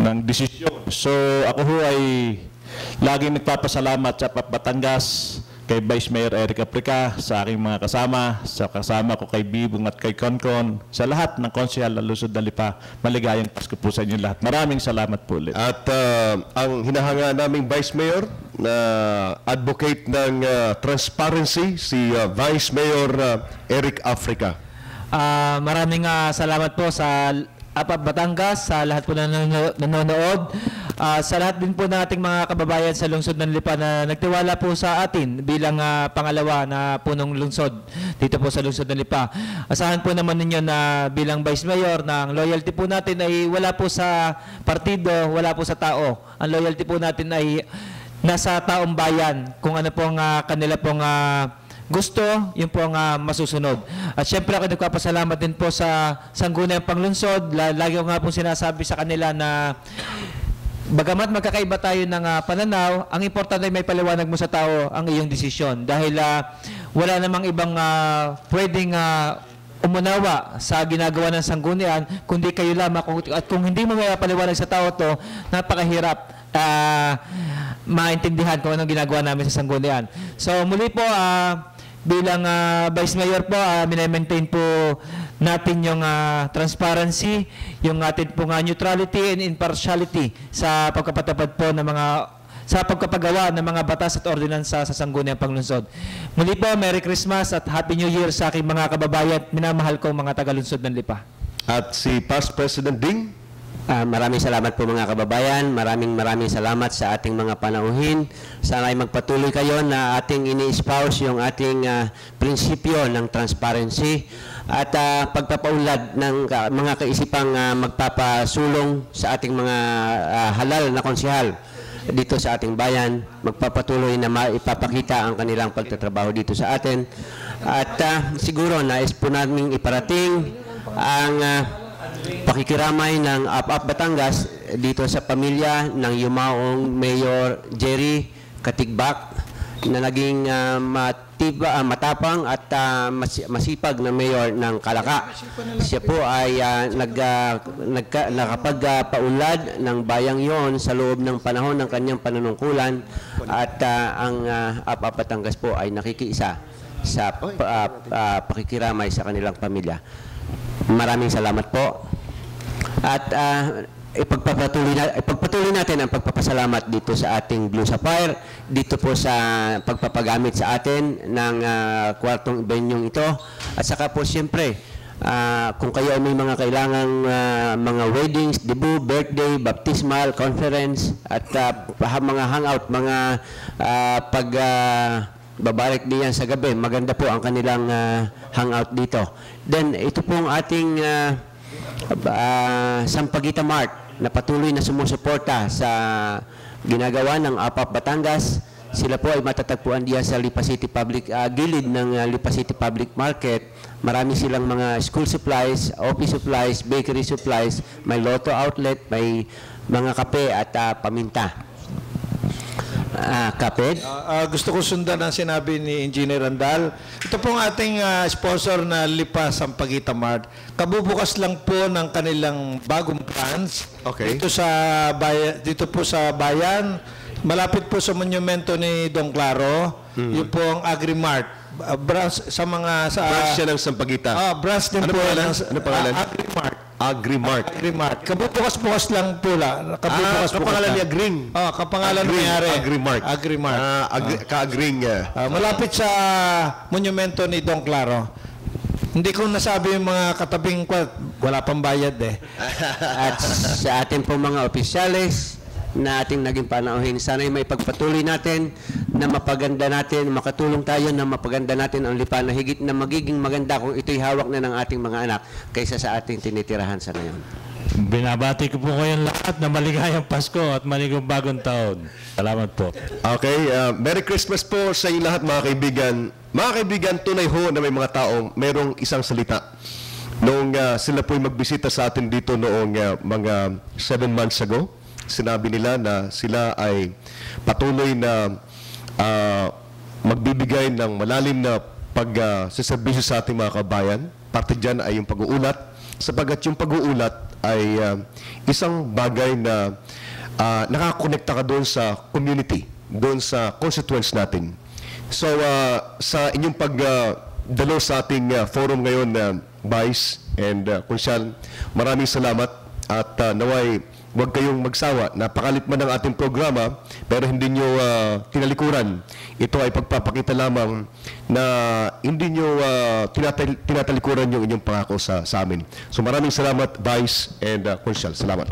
ng desisyon. So ako ho ay laging nagpapasalamat sa Batangas, kay Vice Mayor Eric Aprica, sa aking mga kasama, sa kasama ko kay Bibong at kay Konkon, sa lahat ng konsehal na Luzon ng Lipa. Maligayang Pasko po sa inyo lahat. Maraming salamat po ulit. At ang hinahanga naming Vice Mayor na advocate ng transparency, si Vice Mayor Eric Aprica. Maraming salamat po sa Batangas, sa lahat po na nanonood. Sa lahat din po ng ating mga kababayan sa lungsod ng Lipa na nagtiwala po sa atin bilang pangalawa na punong lungsod dito po sa lungsod ng Lipa. Asahan po naman ninyo na bilang Vice Mayor na ang loyalty po natin ay wala po sa partido, wala po sa tao. Ang loyalty po natin ay nasa taong bayan, kung ano pong kanila pong gusto, yun po ang masusunod. At syempre ako nagpapasalamat din po sa Sangguniang Panglungsod. Lagi ko nga po sinasabi sa kanila na bagamat magkakaiba tayo ng pananaw, ang importante ay may paliwanag mo sa tao ang iyong desisyon. Dahil wala namang ibang pwedeng umunawa sa ginagawa ng sanggunian, kundi kayo lamang. At kung hindi mo may paliwanag sa tao to, napakahirap maintindihan kung anong ginagawa namin sa sanggunian. So muli po, bilang Vice Mayor po, minamaintain po natin yung transparency, yung atin pong neutrality and impartiality sa pagpapatupad po ng sa pagpapagawa ng mga batas at ordinansa sa Sangguniang Panglungsod. Muli po, Merry Christmas at Happy New Year sa aking mga kababayan at minamahal kong mga taga-lungsod ng Lipa. At si Past President Ding? Maraming salamat po mga kababayan. Maraming salamat sa ating mga panauhin. Sana ay magpatuloy kayo na ating ini-espouse yung ating prinsipyo ng transparency at pagpapaunlad ng mga kaisipang magpapasulong sa ating mga halal na konsehal dito sa ating bayan. Magpapatuloy na maipapakita ang kanilang pagtatrabaho dito sa atin. At siguro nais po namin iparating ang pakikiramay ng APAP Batangas dito sa pamilya ng yumaong Mayor Jerry Katigbak na naging matapang at masipag na mayor ng Calaca. Siya po ay nakapagpaunlad ng bayang yon sa loob ng panahon ng kanyang panunungkulan at ang APAP Batangas po ay nakikiisa sa pakikiramay sa kanilang pamilya. Maraming salamat po. At ipagpatuloy natin ang pagpapasalamat dito sa ating Blue Sapphire, dito po sa pagpapagamit sa atin ng kwartong venyong ito. At saka po siyempre, kung kayo ay may mga kailangang mga weddings, debut, birthday, baptismal, conference, at mga hangout, mga babarik diyan sa gabi, maganda po ang kanilang hangout dito. Then ito pong ating Sampaguita Mart na patuloy na sumusuporta sa ginagawa ng APAP Batangas. Sila po ay matatagpuan diyan sa Lipa City Public, gilid ng Lipa City Public Market. Marami silang mga school supplies, office supplies, bakery supplies, may lotto outlet, may mga kape at paminta. Kaped? Gusto ko sundan ang sinabi ni Engineer Randal. Ito pong ating sponsor na Lipa Sampaguita Mart. Kabubukas lang po ng kanilang bagong branch. Okay. Dito po sa bayan, malapit po sa monumento ni Don Claro. Yung po ang Agri-Mart. Branch sa mga... Branch siya ng Sampaguita. Branch din po. Ano pangalan? Agri-Mart. Agri-Mart. Agri-Mart. Kabubukas po lang. Kapangalan niya Agring. Kapangalan nangyari. Agri-Mart. Agri-Mart. Ka-Agring. Malapit sa monumento ni Don Claro. Hindi ko nasabi yung mga katabing wala pang bayad eh. At sa ating po mga opisyales na ating naging panauhin, sana'y may pagpatuloy natin na mapaganda natin, makatulong tayo na mapaganda natin ang Lipa na higit na magiging maganda kung ito'y hawak na ng ating mga anak kaysa sa ating tinitirahan sa ngayon. Binabati ko po kayong lahat na maligayang Pasko at maligayang bagong taon. Salamat po. Okay, Merry Christmas po sa inyo lahat mga kaibigan. Mga kaibigan, tunay ho na may mga taong merong isang salita. Noong sila po'y magbisita sa atin dito noong mga 7 months ago, sinabi nila na sila ay patuloy na magbibigay ng malalim na pagsiservisyo sa ating mga kabayan. Parte dyan ay yung pag-uulat, sapagat yung pag-uulat ay isang bagay na nakakonekta ka doon sa community, doon sa constituents natin. So sa inyong pagdalo sa ating forum ngayon, Vice and Konsyal, maraming salamat at naway huwag kayong magsawa. Napakalit man ang ating programa, pero hindi nyo tinalikuran. Ito ay pagpapakita lamang na hindi nyo tinatalikuran yung inyong pangako sa amin. So maraming salamat, Vice and Konsyal. Salamat.